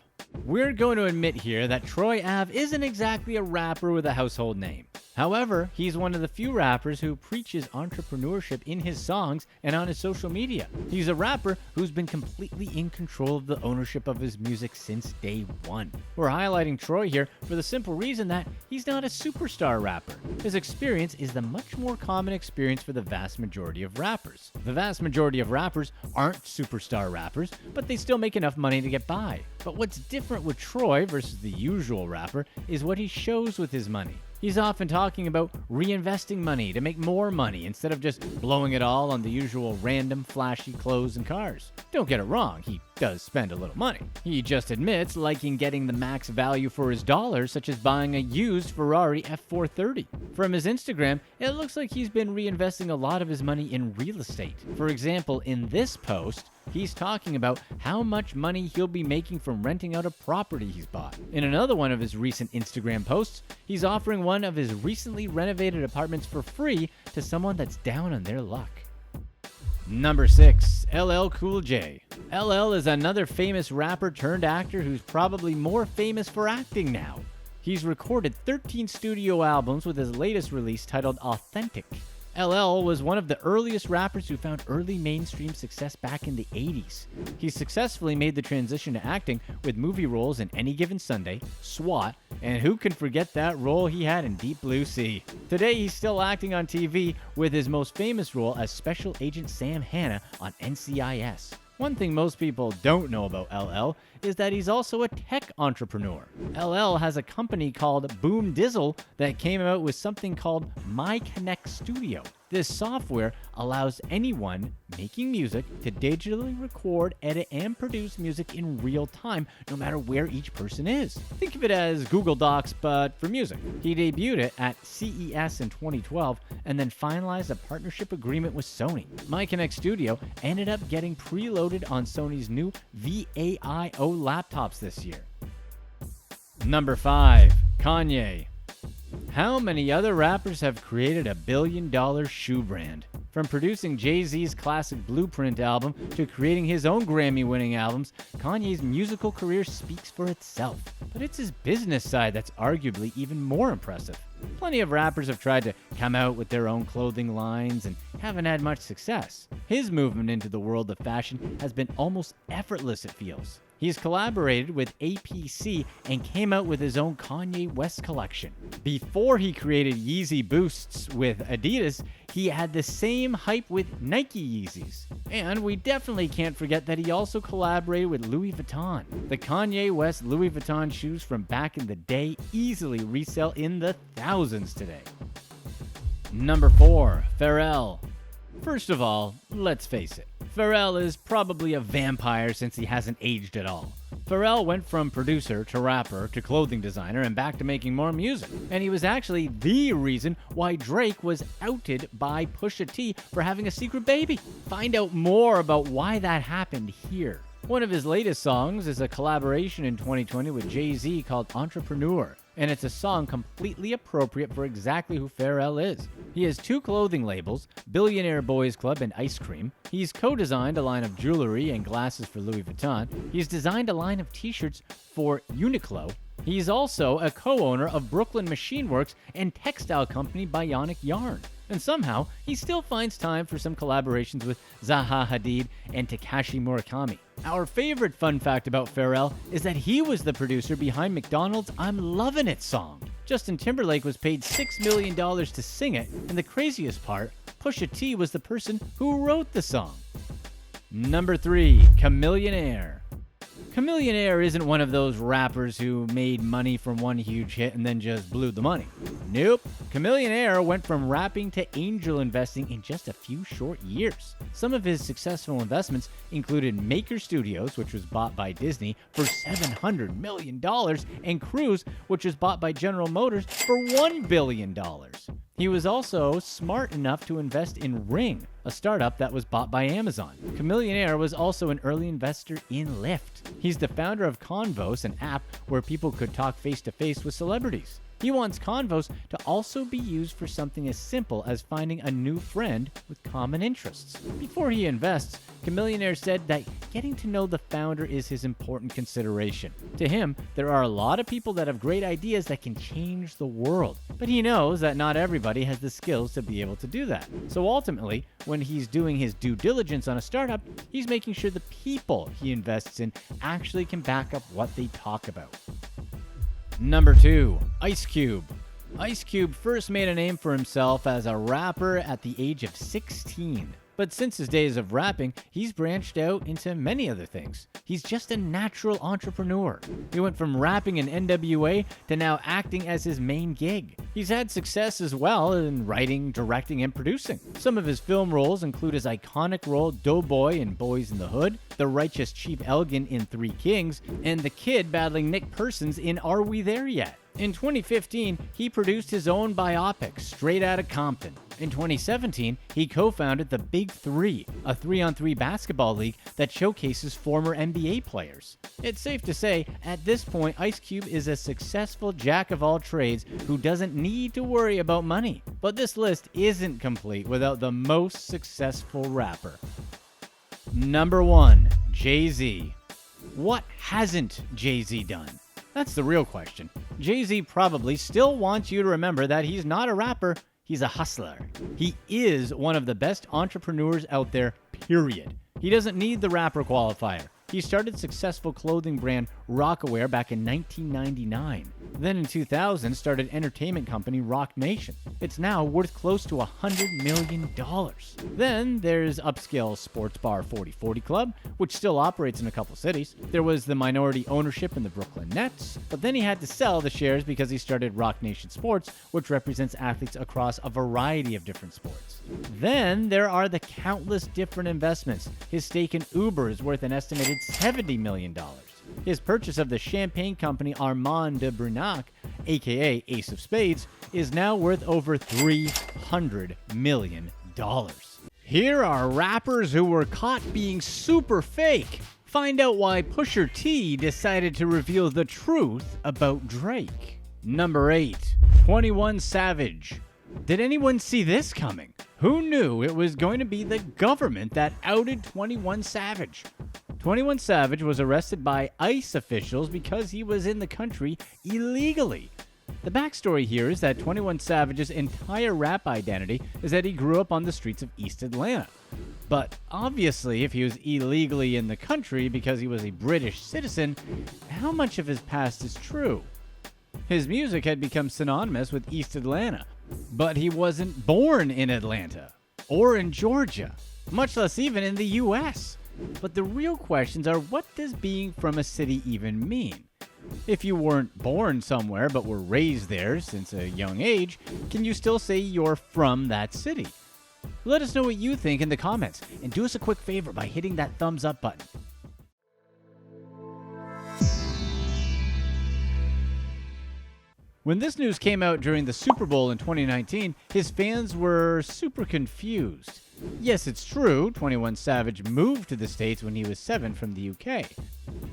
We're going to admit here that Troy Ave isn't exactly a rapper with a household name. However, he's one of the few rappers who preaches entrepreneurship in his songs and on his social media. He's a rapper who's been completely in control of the ownership of his music since day one. We're highlighting Troy here for the simple reason that he's not a superstar rapper. His experience is the much more common experience for the vast majority of rappers. The vast majority of rappers aren't superstar rappers, but they still make enough money to get by. But what's different with Troy versus the usual rapper is what he shows with his money. He's often talking about reinvesting money to make more money instead of just blowing it all on the usual random flashy clothes and cars. Don't get it wrong, he does spend a little money. He just admits liking getting the max value for his dollars, such as buying a used Ferrari F430. From his Instagram, it looks like he's been reinvesting a lot of his money in real estate. For example, in this post, he's talking about how much money he'll be making from renting out a property he's bought. In another one of his recent Instagram posts, he's offering one of his recently renovated apartments for free to someone that's down on their luck. Number 6. LL Cool J. LL is another famous rapper turned actor who's probably more famous for acting now. He's recorded 13 studio albums with his latest release titled Authentic. LL was one of the earliest rappers who found early mainstream success back in the 80s. He successfully made the transition to acting with movie roles in Any Given Sunday, SWAT, and who can forget that role he had in Deep Blue Sea. Today he's still acting on TV with his most famous role as Special Agent Sam Hanna on NCIS. One thing most people don't know about LL is that he's also a tech entrepreneur. LL has a company called Boom Dizzle that came out with something called My Connect Studio. This software allows anyone making music to digitally record, edit, and produce music in real time, no matter where each person is. Think of it as Google Docs, but for music. He debuted it at CES in 2012 and then finalized a partnership agreement with Sony. My Connect Studio ended up getting preloaded on Sony's new VAIO laptops this year. Number 5. Kanye. How many other rappers have created a billion-dollar shoe brand? From producing Jay-Z's classic Blueprint album to creating his own Grammy-winning albums, Kanye's musical career speaks for itself. But it's his business side that's arguably even more impressive. Plenty of rappers have tried to come out with their own clothing lines and haven't had much success. His movement into the world of fashion has been almost effortless, it feels. He's collaborated with APC and came out with his own Kanye West collection. Before he created Yeezy Boosts with Adidas, he had the same hype with Nike Yeezys. And we definitely can't forget that he also collaborated with Louis Vuitton. The Kanye West Louis Vuitton shoes from back in the day easily resell in the thousands today. Number 4. PHARRELL. First of all, let's face it. Pharrell is probably a vampire since he hasn't aged at all. Pharrell went from producer to rapper to clothing designer and back to making more music. And he was actually the reason why Drake was outed by Pusha T for having a secret baby. Find out more about why that happened here. One of his latest songs is a collaboration in 2020 with Jay-Z called Entrepreneur, and it's a song completely appropriate for exactly who Pharrell is. He has 2 clothing labels, Billionaire Boys Club and Ice Cream. He's co-designed a line of jewelry and glasses for Louis Vuitton. He's designed a line of t-shirts for Uniqlo. He's also a co-owner of Brooklyn Machine Works and textile company Bionic Yarn. And somehow, he still finds time for some collaborations with Zaha Hadid and Takashi Murakami. Our favorite fun fact about Pharrell is that he was the producer behind McDonald's I'm Lovin' It song. Justin Timberlake was paid $6 million to sing it, and the craziest part, Pusha T was the person who wrote the song. Number 3. Chamillionaire. Chamillionaire isn't one of those rappers who made money from one huge hit and then just blew the money. Nope. Chamillionaire went from rapping to angel investing in just a few short years. Some of his successful investments included Maker Studios, which was bought by Disney for $700 million, and Cruise, which was bought by General Motors for $1 billion. He was also smart enough to invest in Ring, a startup that was bought by Amazon. Chamillionaire was also an early investor in Lyft. He's the founder of Convos, an app where people could talk face-to-face with celebrities. He wants convos to also be used for something as simple as finding a new friend with common interests. Before he invests, Chamillionaire said that getting to know the founder is his important consideration. To him, there are a lot of people that have great ideas that can change the world, but he knows that not everybody has the skills to be able to do that. So ultimately, when he's doing his due diligence on a startup, he's making sure the people he invests in actually can back up what they talk about. Number 2, Ice Cube. Ice Cube first made a name for himself as a rapper at the age of 16. But since his days of rapping, he's branched out into many other things. He's just a natural entrepreneur. He went from rapping in NWA to now acting as his main gig. He's had success as well in writing, directing, and producing. Some of his film roles include his iconic role Doughboy in Boys in the Hood, the righteous Chief Elgin in Three Kings, and the kid battling Nick Persons in Are We There Yet? In 2015, he produced his own biopic, Straight Outta Compton. In 2017, he co-founded the Big Three, a 3-on-3 basketball league that showcases former NBA players. It's safe to say, at this point, Ice Cube is a successful jack of all trades who doesn't need to worry about money. But this list isn't complete without the most successful rapper. Number 1, Jay-Z. What hasn't Jay-Z done? That's the real question. Jay-Z probably still wants you to remember that he's not a rapper, he's a hustler. He is one of the best entrepreneurs out there, period. He doesn't need the rapper qualifier. He started successful clothing brand Rockaware back in 1999. Then in 2000, started entertainment company Rock Nation. It's now worth close to $100 million. Then there's upscale sports bar 4040 Club, which still operates in a couple cities. There was the minority ownership in the Brooklyn Nets, but then he had to sell the shares because he started Rock Nation Sports, which represents athletes across a variety of different sports. Then there are the countless different investments. His stake in Uber is worth an estimated $70 million. His purchase of the champagne company Armand de Brunac, aka Ace of Spades, is now worth over $300 million. Here are rappers who were caught being super fake. Find out why Pusha T decided to reveal the truth about Drake. Number 8, 21 Savage. Did anyone see this coming? Who knew it was going to be the government that outed 21 Savage? 21 Savage was arrested by ICE officials because he was in the country illegally. The backstory here is that 21 Savage's entire rap identity is that he grew up on the streets of East Atlanta. But obviously, if he was illegally in the country because he was a British citizen, how much of his past is true? His music had become synonymous with East Atlanta, but he wasn't born in Atlanta or in Georgia, much less even in the US. But the real questions are, what does being from a city even mean? If you weren't born somewhere but were raised there since a young age, can you still say you're from that city? Let us know what you think in the comments, and do us a quick favor by hitting that thumbs up button. When this news came out during the Super Bowl in 2019, his fans were super confused. Yes, it's true, 21 Savage moved to the States when he was 7 from the UK.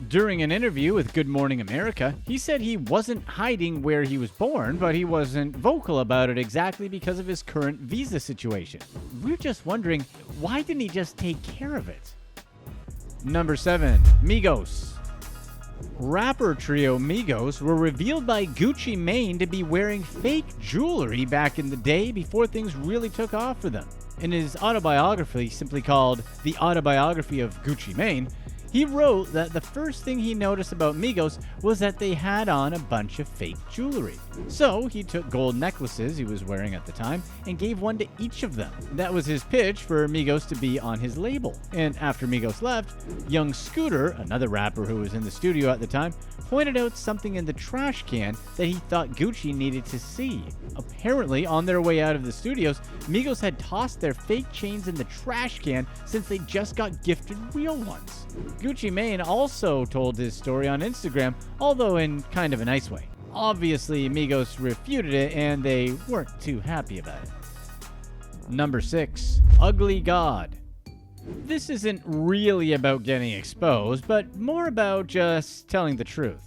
During an interview with Good Morning America, he said he wasn't hiding where he was born, but he wasn't vocal about it exactly because of his current visa situation. We're just wondering, why didn't he just take care of it? Number 7, MIGOS. Rapper trio MIGOS were revealed by Gucci Mane to be wearing fake jewelry back in the day before things really took off for them. In his autobiography, simply called The Autobiography of Gucci Mane, he wrote that the first thing he noticed about MIGOS was that they had on a bunch of fake jewelry. So he took gold necklaces he was wearing at the time and gave one to each of them. That was his pitch for MIGOS to be on his label. And after MIGOS left, young Scooter, another rapper who was in the studio at the time, pointed out something in the trash can that he thought Gucci needed to see. Apparently, on their way out of the studios, MIGOS had tossed their fake chains in the trash can since they just got gifted real ones. Gucci Mane also told his story on Instagram, although in kind of a nice way. Obviously, MIGOS refuted it and they weren't too happy about it. Number 6, Ugly God. This isn't really about getting exposed, but more about just telling the truth.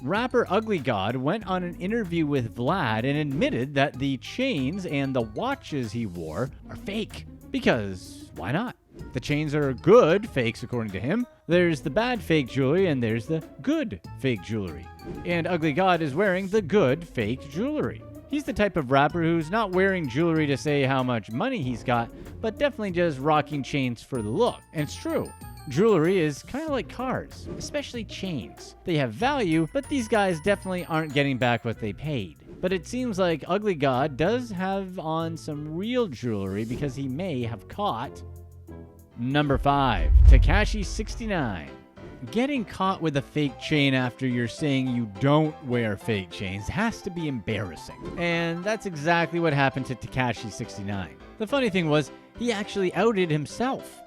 rapper Ugly God went on an interview with Vlad and admitted that the chains and the watches he wore are fake. Because why not? The chains are good fakes according to him. There's the bad fake jewelry and there's the good fake jewelry. And Ugly God is wearing the good fake jewelry. He's the type of rapper who's not wearing jewelry to say how much money he's got, but definitely just rocking chains for the look. And it's true. Jewelry is kind of like cars, especially chains. They have value, but these guys definitely aren't getting back what they paid. But it seems like Ugly God does have on some real jewelry because he may have caught. Number 5, Tekashi 69. Getting caught with a fake chain after you're saying you don't wear fake chains has to be embarrassing. And that's exactly what happened to Tekashi 69. The funny thing was, he actually outed himself.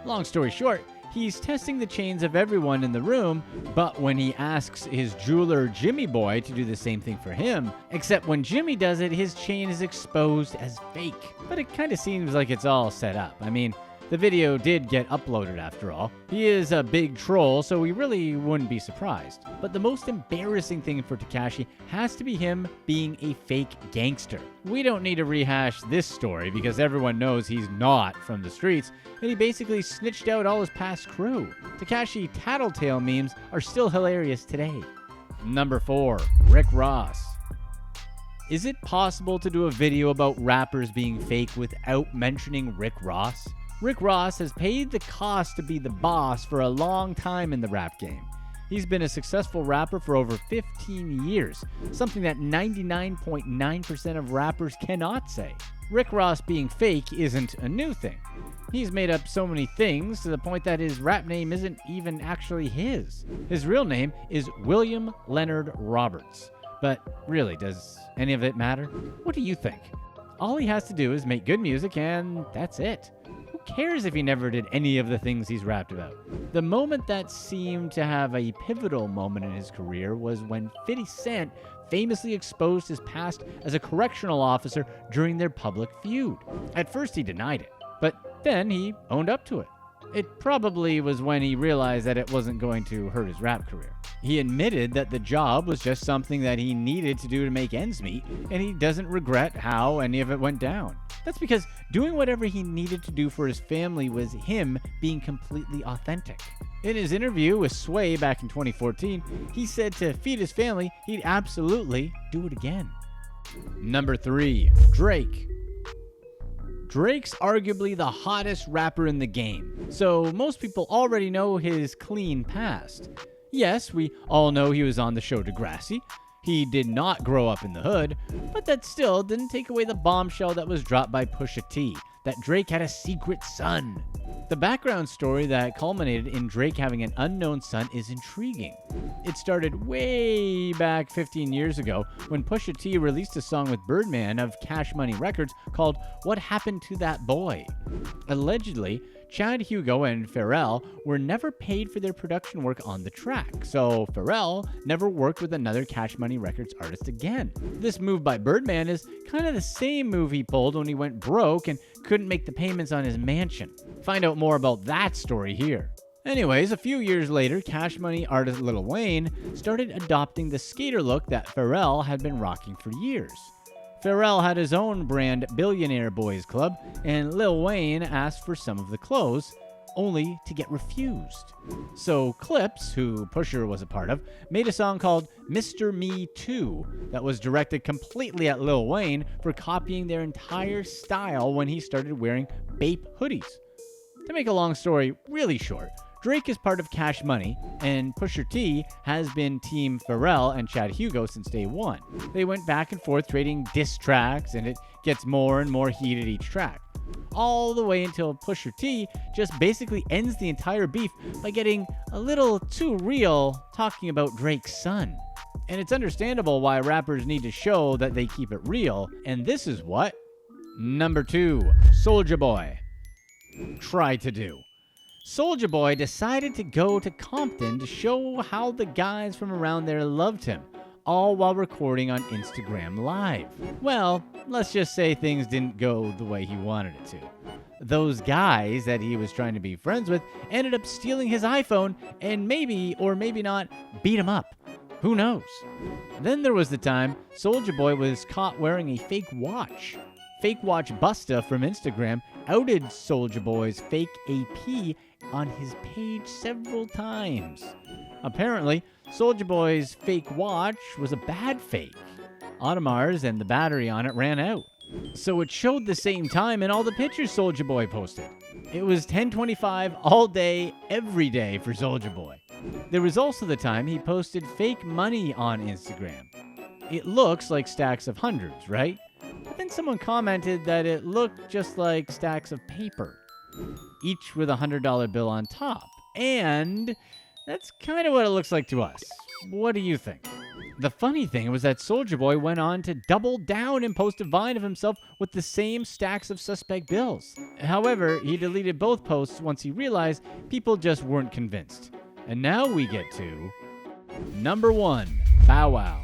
Long story short, he's testing the chains of everyone in the room, but when he asks his jeweler Jimmy Boy to do the same thing for him, except when Jimmy does it, his chain is exposed as fake. But it kind of seems like it's all set up. I mean, the video did get uploaded after all. He is a big troll, so we really wouldn't be surprised. But the most embarrassing thing for Tekashi has to be him being a fake gangster. We don't need to rehash this story because everyone knows he's not from the streets, and he basically snitched out all his past crew. Tekashi tattletale memes are still hilarious today. Number 4, Rick Ross. Is it possible to do a video about rappers being fake without mentioning Rick Ross? Rick Ross has paid the cost to be the boss for a long time in the rap game. He's been a successful rapper for over 15 years, something that 99.9% of rappers cannot say. Rick Ross being fake isn't a new thing. He's made up so many things to the point that his rap name isn't even actually his. His real name is William Leonard Roberts. But really, does any of it matter? What do you think? All he has to do is make good music and that's it. Who cares if he never did any of the things he's rapped about? The moment that seemed to have a pivotal moment in his career was when 50 Cent famously exposed his past as a correctional officer during their public feud. At first he denied it, but then he owned up to it. It probably was when he realized that it wasn't going to hurt his rap career. He admitted that the job was just something that he needed to do to make ends meet, and he doesn't regret how any of it went down. That's because doing whatever he needed to do for his family was him being completely authentic. In his interview with Sway back in 2014, he said to feed his family, he'd absolutely do it again. Number 3, Drake. Drake's arguably the hottest rapper in the game, so most people already know his clean past. Yes, we all know he was on the show Degrassi. He did not grow up in the hood, but that still didn't take away the bombshell that was dropped by Pusha T, that Drake had a secret son. The background story that culminated in Drake having an unknown son is intriguing. It started way back 15 years ago when Pusha T released a song with Birdman of Cash Money Records called What Happened to That Boy? Allegedly, Chad Hugo and PHARRELL were never paid for their production work on the track, so PHARRELL never worked with another Cash Money Records artist again. This move by Birdman is kind of the same move he pulled when he went broke and couldn't make the payments on his mansion. Find out more about that story here. Anyways, a few years later, Cash Money artist Lil Wayne started adopting the skater look that PHARRELL had been rocking for years. PHARRELL had his own brand Billionaire Boys Club, and Lil Wayne asked for some of the clothes, only to get refused. So Clips, who Pusher was a part of, made a song called Mr. Me Too that was directed completely at Lil Wayne for copying their entire style when he started wearing Bape hoodies. To make a long story really short, Drake is part of Cash Money, and Pusha T has been Team PHARRELL and Chad Hugo since day one. They went back and forth trading diss tracks, and it gets more and more heated each track. All the way until Pusha T just basically ends the entire beef by getting a little too real talking about Drake's son. And it's understandable why rappers need to show that they keep it real, and this is what Number 2, Soulja Boy tried to do. Soulja Boy decided to go to Compton to show how the guys from around there loved him, all while recording on Instagram Live. Well, let's just say things didn't go the way he wanted it to. Those guys that he was trying to be friends with ended up stealing his iPhone and maybe, or maybe not, beat him up. Who knows? Then there was the time Soulja Boy was caught wearing a fake watch. Fake Watch Busta from Instagram outed Soulja Boy's fake AP on his page several times. Apparently, Soulja Boy's fake watch was a bad fake. Audemars and the battery on it ran out. So it showed the same time in all the pictures Soulja Boy posted. It was 10:25 all day, every day for Soulja Boy. There was also the time he posted fake money on Instagram. It looks like stacks of hundreds, right? But then someone commented that it looked just like stacks of paper, each with a $100 bill on top. And that's kind of what it looks like to us. What do you think? The funny thing was that Soulja Boy went on to double down and post a Vine of himself with the same stacks of suspect bills. However, he deleted both posts once he realized people just weren't convinced. And now we get to number 1, Bow Wow.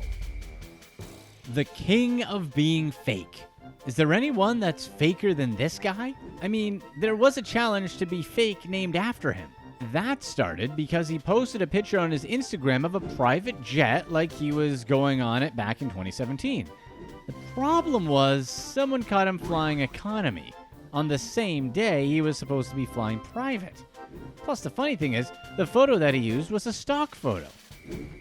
The king of being fake. Is there anyone that's faker than this guy? I mean, there was a challenge to be fake named after him. That started because he posted a picture on his Instagram of a private jet like he was going on it back in 2017. The problem was someone caught him flying economy on the same day he was supposed to be flying private. Plus, the funny thing is, the photo that he used was a stock photo.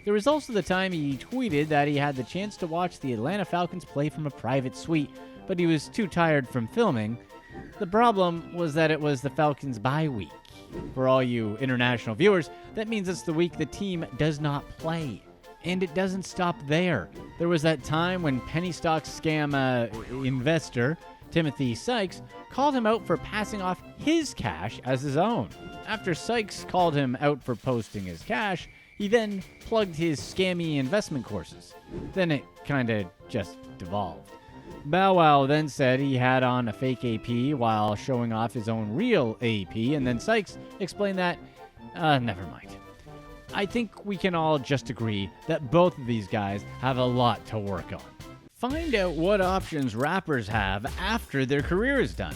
There was also the time he tweeted that he had the chance to watch the Atlanta Falcons play from a private suite, but he was too tired from filming. The problem was that it was the Falcons' bye week. For all you international viewers, that means it's the week the team does not play. And it doesn't stop there. There was that time when penny stock scam investor Timothy Sykes called him out for passing off his cash as his own. After Sykes called him out for posting his cash, he then plugged his scammy investment courses. Then it kinda just devolved. Bow Wow then said he had on a fake AP while showing off his own real AP, and then Sykes explained that, never mind. I think we can all just agree that both of these guys have a lot to work on. Find out what options rappers have after their career is done.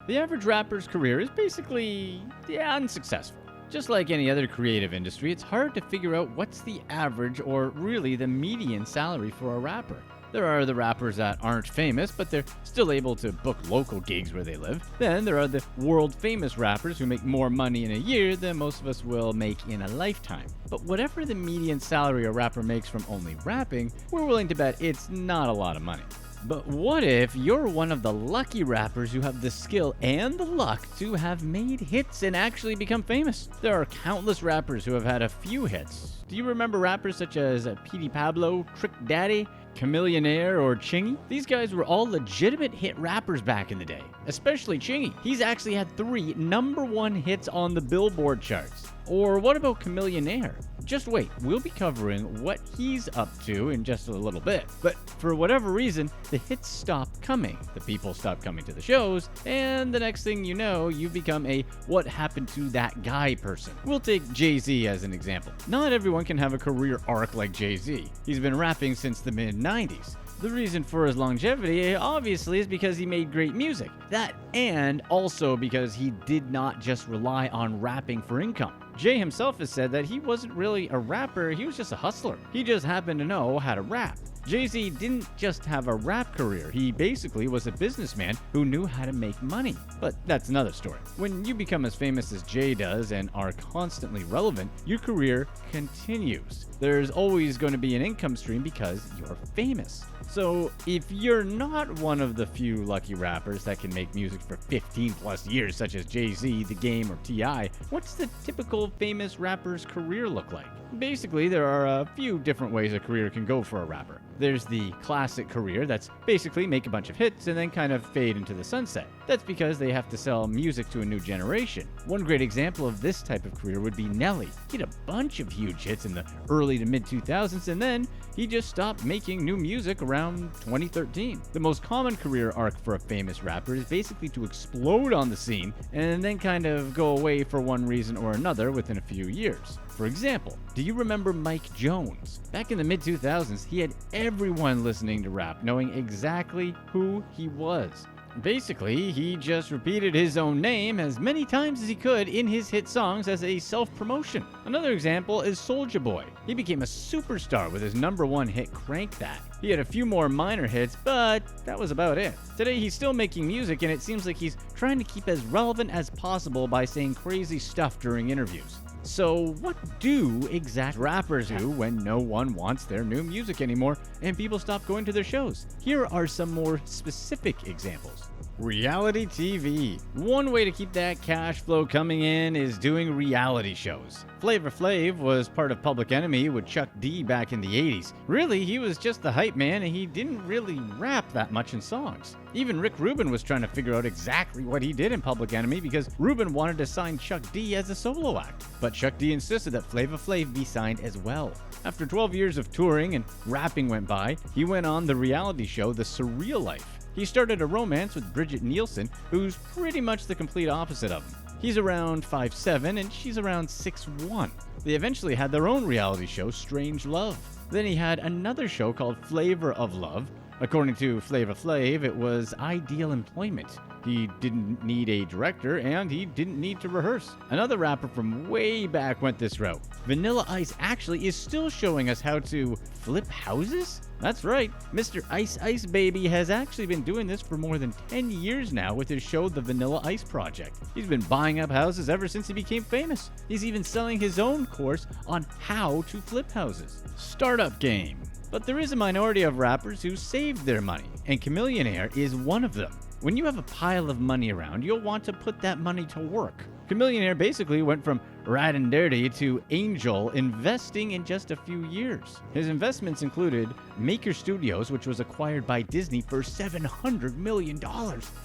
The average rapper's career is basically unsuccessful. Just like any other creative industry, it's hard to figure out what's the average or really the median salary for a rapper. There are the rappers that aren't famous, but they're still able to book local gigs where they live. Then there are the world-famous rappers who make more money in a year than most of us will make in a lifetime. But whatever the median salary a rapper makes from only rapping, we're willing to bet it's not a lot of money. But what if you're one of the lucky rappers who have the skill and the luck to have made hits and actually become famous? There are countless rappers who have had a few hits. Do you remember rappers such as P.D. Pablo, Trick Daddy, Chamillionaire, or Chingy? These guys were all legitimate hit rappers back in the day, especially Chingy. He's actually had 3 #1 hits on the Billboard charts. Or what about Chamillionaire? Just wait, we'll be covering what he's up to in just a little bit. But for whatever reason, the hits stop coming, the people stop coming to the shows, and the next thing you know, you've become a what happened to that guy person. We'll take Jay-Z as an example. Not everyone can have a career arc like Jay-Z. He's been rapping since the mid-90s. The reason for his longevity, obviously, is because he made great music. That, and also because he did not just rely on rapping for income. Jay himself has said that he wasn't really a rapper, he was just a hustler. He just happened to know how to rap. Jay-Z didn't just have a rap career, he basically was a businessman who knew how to make money. But that's another story. When you become as famous as Jay does and are constantly relevant, your career continues. There's always going to be an income stream because you're famous. So if you're not one of the few lucky rappers that can make music for 15 plus years, such as Jay-Z, The Game, or T.I., what's the typical famous rapper's career look like? Basically, there are a few different ways a career can go for a rapper. There's the classic career that's basically make a bunch of hits and then kind of fade into the sunset. That's because they have to sell music to a new generation. One great example of this type of career would be Nelly. He had a bunch of huge hits in the early to mid 2000s, and then he just stopped making new music around 2013. The most common career arc for a famous rapper is basically to explode on the scene and then kind of go away for one reason or another within a few years. For example, do you remember Mike Jones? Back in the mid-2000s, he had everyone listening to rap knowing exactly who he was. Basically, he just repeated his own name as many times as he could in his hit songs as a self-promotion. Another example is Soulja Boy. He became a superstar with his #1 hit Crank That. He had a few more minor hits, but that was about it. Today he's still making music, and it seems like he's trying to keep as relevant as possible by saying crazy stuff during interviews. So what do exact rappers do when no one wants their new music anymore and people stop going to their shows? Here are some more specific examples. Reality TV. One way to keep that cash flow coming in is doing reality shows. Flavor Flav was part of Public Enemy with Chuck D back in the 80s. Really, he was just the hype man and he didn't really rap that much in songs. Even Rick Rubin was trying to figure out exactly what he did in Public Enemy because Rubin wanted to sign Chuck D as a solo act. But Chuck D insisted that Flavor Flav be signed as well. After 12 years of touring and rapping went by, he went on the reality show The Surreal Life. He started a romance with Bridget Nielsen, who's pretty much the complete opposite of him. He's around 5'7" and she's around 6'1". They eventually had their own reality show, Strange Love. Then he had another show called Flavor of Love. According to Flavor Flav, it was ideal employment. He didn't need a director and he didn't need to rehearse. Another rapper from way back went this route. Vanilla Ice actually is still showing us how to flip houses? That's right, Mr. Ice Ice Baby has actually been doing this for more than 10 years now with his show The Vanilla Ice Project. He's been buying up houses ever since he became famous. He's even selling his own course on how to flip houses. Startup game. But there is a minority of rappers who saved their money, and Chamillionaire is one of them. When you have a pile of money around, you'll want to put that money to work. Chamillionaire basically went from rad and dirty to angel investing in just a few years. His investments included Maker Studios, which was acquired by Disney for $700 million,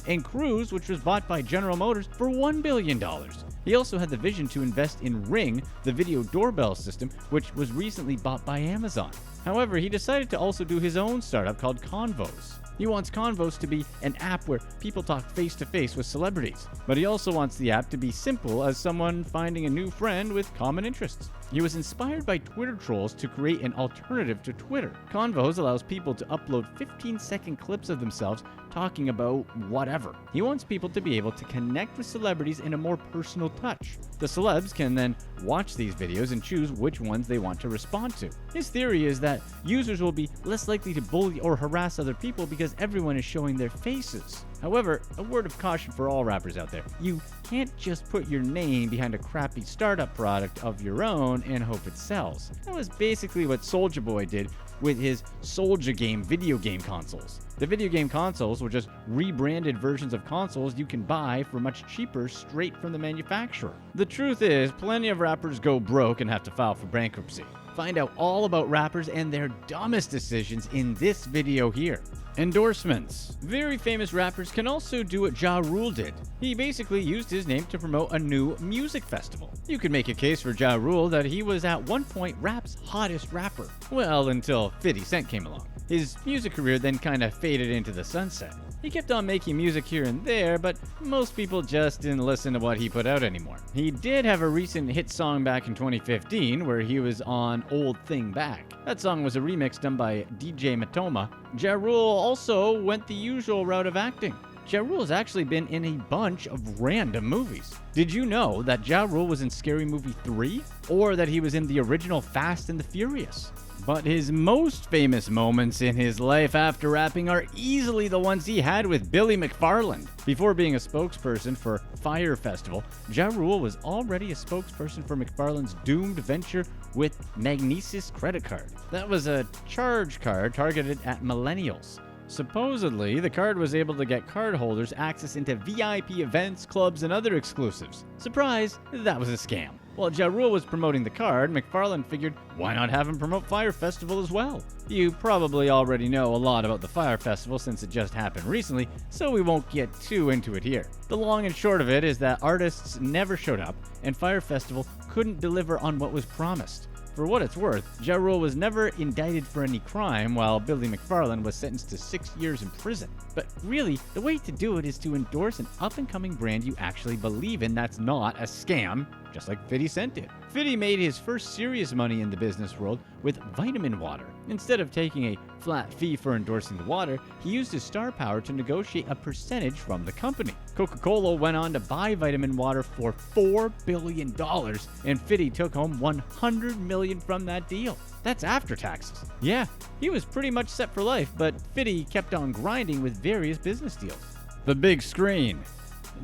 and Cruise, which was bought by General Motors for $1 billion. He also had the vision to invest in Ring, the video doorbell system, which was recently bought by Amazon. However, he decided to also do his own startup called Convos. He wants Convos to be an app where people talk face-to-face with celebrities, but he also wants the app to be simple as someone finding a new friend with common interests. He was inspired by Twitter trolls to create an alternative to Twitter. Convos allows people to upload 15-second clips of themselves talking about whatever. He wants people to be able to connect with celebrities in a more personal touch. The celebs can then watch these videos and choose which ones they want to respond to. His theory is that users will be less likely to bully or harass other people because everyone is showing their faces. However, a word of caution for all rappers out there. You can't just put your name behind a crappy startup product of your own and hope it sells. That was basically what Soulja Boy did with his Soulja Game video game consoles. The video game consoles were just rebranded versions of consoles you can buy for much cheaper straight from the manufacturer. The truth is, plenty of rappers go broke and have to file for bankruptcy. Find out all about rappers and their dumbest decisions in this video here. Endorsements. Very famous rappers can also do what Ja Rule did. He basically used his name to promote a new music festival. You could make a case for Ja Rule that he was at one point rap's hottest rapper. Well, until 50 Cent came along. His music career then kinda faded into the sunset. He kept on making music here and there, but most people just didn't listen to what he put out anymore. He did have a recent hit song back in 2015 where he was on Old Thing Back. That song was a remix done by DJ Matoma. Ja Rule also went the usual route of acting. Ja Rule has actually been in a bunch of random movies. Did you know that Ja Rule was in Scary Movie 3? Or that he was in the original Fast and the Furious? But his most famous moments in his life after rapping are easily the ones he had with Billy McFarland. Before being a spokesperson for Fyre Festival, Ja Rule was already a spokesperson for McFarland's doomed venture with Magnesis Credit Card. That was a charge card targeted at millennials. Supposedly, the card was able to get cardholders access into VIP events, clubs, and other exclusives. Surprise, that was a scam. While Ja Rule was promoting the card, McFarland figured, why not have him promote Fyre Festival as well? You probably already know a lot about the Fyre Festival since it just happened recently, so we won't get too into it here. The long and short of it is that artists never showed up, and Fyre Festival couldn't deliver on what was promised. For what it's worth, Ja Rule was never indicted for any crime, while Billy McFarland was sentenced to 6 years in prison. But really, the way to do it is to endorse an up-and-coming brand you actually believe in that's not a scam, just like 50 Cent did. 50 made his first serious money in the business world with vitamin water. Instead of taking a flat fee for endorsing the water, he used his star power to negotiate a percentage from the company. Coca-Cola went on to buy vitamin water for $4 billion, and 50 took home $100 million from that deal. That's after taxes. Yeah, he was pretty much set for life, but 50 kept on grinding with various business deals. The big screen.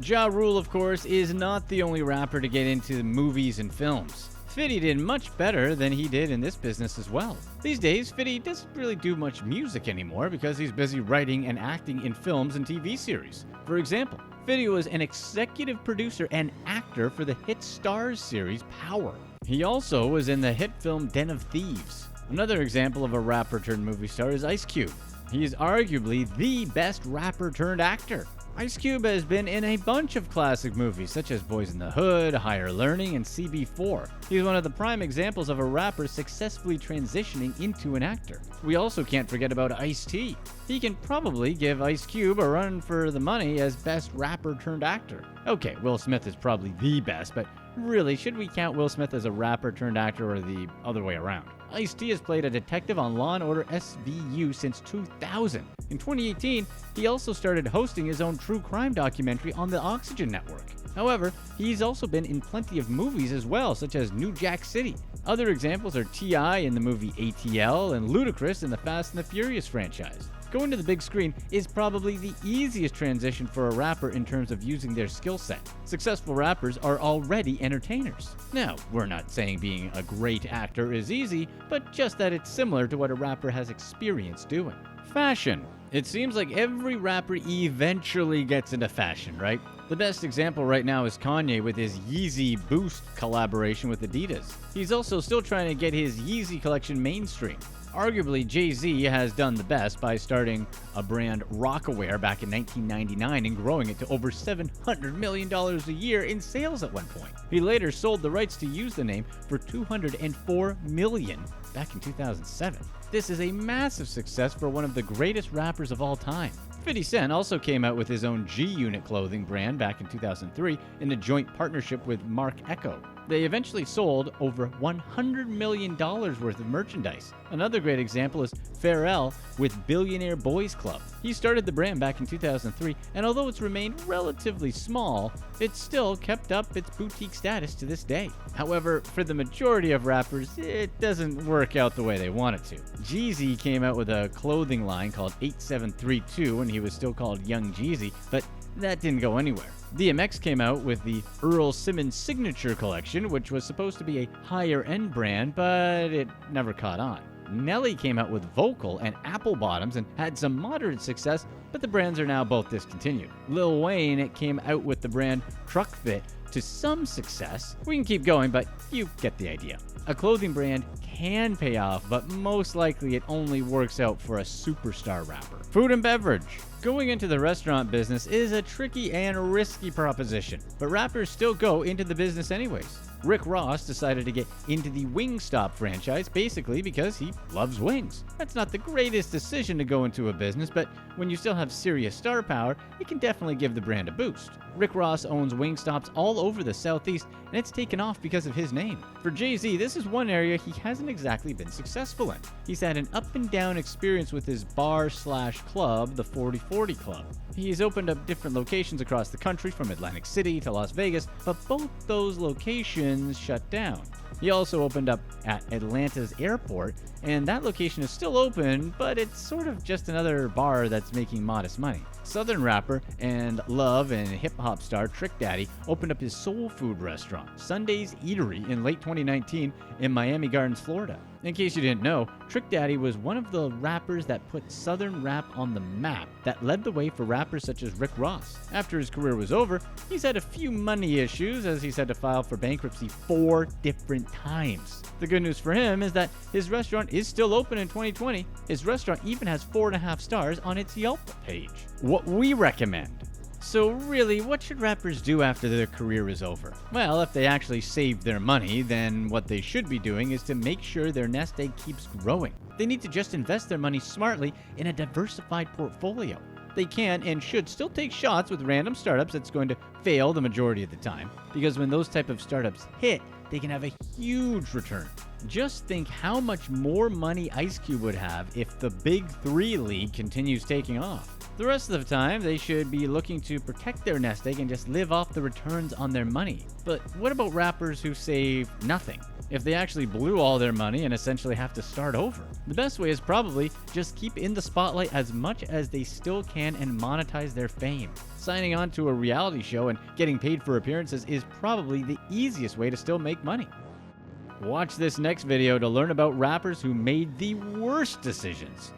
Ja Rule, of course, is not the only rapper to get into movies and films. 50 did much better than he did in this business as well. These days, 50 doesn't really do much music anymore because he's busy writing and acting in films and TV series. For example, 50 was an executive producer and actor for the hit Starz series Power. He also was in the hit film Den of Thieves. Another example of a rapper turned movie star is Ice Cube. He is arguably the best rapper turned actor. Ice Cube has been in a bunch of classic movies such as Boys in the Hood, Higher Learning, and CB4. He's one of the prime examples of a rapper successfully transitioning into an actor. We also can't forget about Ice-T. He can probably give Ice Cube a run for the money as best rapper turned actor. Okay, Will Smith is probably the best, but really, should we count Will Smith as a rapper turned actor or the other way around? Ice-T has played a detective on Law & Order SVU since 2000. In 2018, he also started hosting his own true crime documentary on the Oxygen Network. However, he's also been in plenty of movies as well, such as New Jack City. Other examples are T.I. in the movie ATL and Ludacris in the Fast and the Furious franchise. Going to the big screen is probably the easiest transition for a rapper in terms of using their skill set. Successful rappers are already entertainers. Now, we're not saying being a great actor is easy, but just that it's similar to what a rapper has experience doing. Fashion. It seems like every rapper eventually gets into fashion, right? The best example right now is Kanye with his Yeezy Boost collaboration with Adidas. He's also still trying to get his Yeezy collection mainstream. Arguably, Jay-Z has done the best by starting a brand Rockaware back in 1999 and growing it to over $700 million a year in sales at one point. He later sold the rights to use the name for $204 million back in 2007. This is a massive success for one of the greatest rappers of all time. 50 Cent also came out with his own G-Unit clothing brand back in 2003 in a joint partnership with Mark Echo. They eventually sold over $100 million worth of merchandise. Another great example is PHARRELL with Billionaire Boys Club. He started the brand back in 2003, and although it's remained relatively small, it's still kept up its boutique status to this day. However, for the majority of rappers, it doesn't work out the way they want it to. Jeezy came out with a clothing line called 8732 when he was still called Young Jeezy, but that didn't go anywhere. DMX came out with the Earl Simmons Signature Collection, which was supposed to be a higher-end brand, but it never caught on. Nelly came out with Vocal and Apple Bottoms and had some moderate success, but the brands are now both discontinued. Lil Wayne came out with the brand Truck Fit to some success. We can keep going, but you get the idea. A clothing brand can pay off, but most likely it only works out for a superstar rapper. Food and beverage. Going into the restaurant business is a tricky and risky proposition, but rappers still go into the business anyways. Rick Ross decided to get into the Wingstop franchise basically because he loves wings. That's not the greatest decision to go into a business, but when you still have serious star power, it can definitely give the brand a boost. Rick Ross owns Wingstops all over the Southeast, and it's taken off because of his name. For Jay-Z, this is one area he hasn't exactly been successful in. He's had an up and down experience with his bar/club, the 4040 Club. He's opened up different locations across the country from Atlantic City to Las Vegas, but both those locations shut down. He also opened up at Atlanta's airport, and that location is still open, but it's sort of just another bar that's making modest money. Southern rapper and love and hip-hop star Trick Daddy opened up his soul food restaurant, Sunday's Eatery, in late 2019 in Miami Gardens, Florida. In case you didn't know, Trick Daddy was one of the rappers that put Southern rap on the map that led the way for rappers such as Rick Ross. After his career was over, he's had a few money issues as he's had to file for bankruptcy 4 different times. The good news for him is that his restaurant is still open in 2020. His restaurant even has 4.5 stars on its Yelp page. What we recommend. So really, what should rappers do after their career is over? Well, if they actually saved their money, then what they should be doing is to make sure their nest egg keeps growing. They need to just invest their money smartly in a diversified portfolio. they can and should still take shots with random startups that's going to fail the majority of the time, because when those type of startups hit, they can have a huge return. Just think how much more money Ice Cube would have if the Big 3 league continues taking off. The rest of the time, they should be looking to protect their nest egg and just live off the returns on their money. But what about rappers who save nothing? If they actually blew all their money and essentially have to start over? The best way is probably just keep in the spotlight as much as they still can and monetize their fame. Signing on to a reality show and getting paid for appearances is probably the easiest way to still make money. Watch this next video to learn about rappers who made the worst decisions.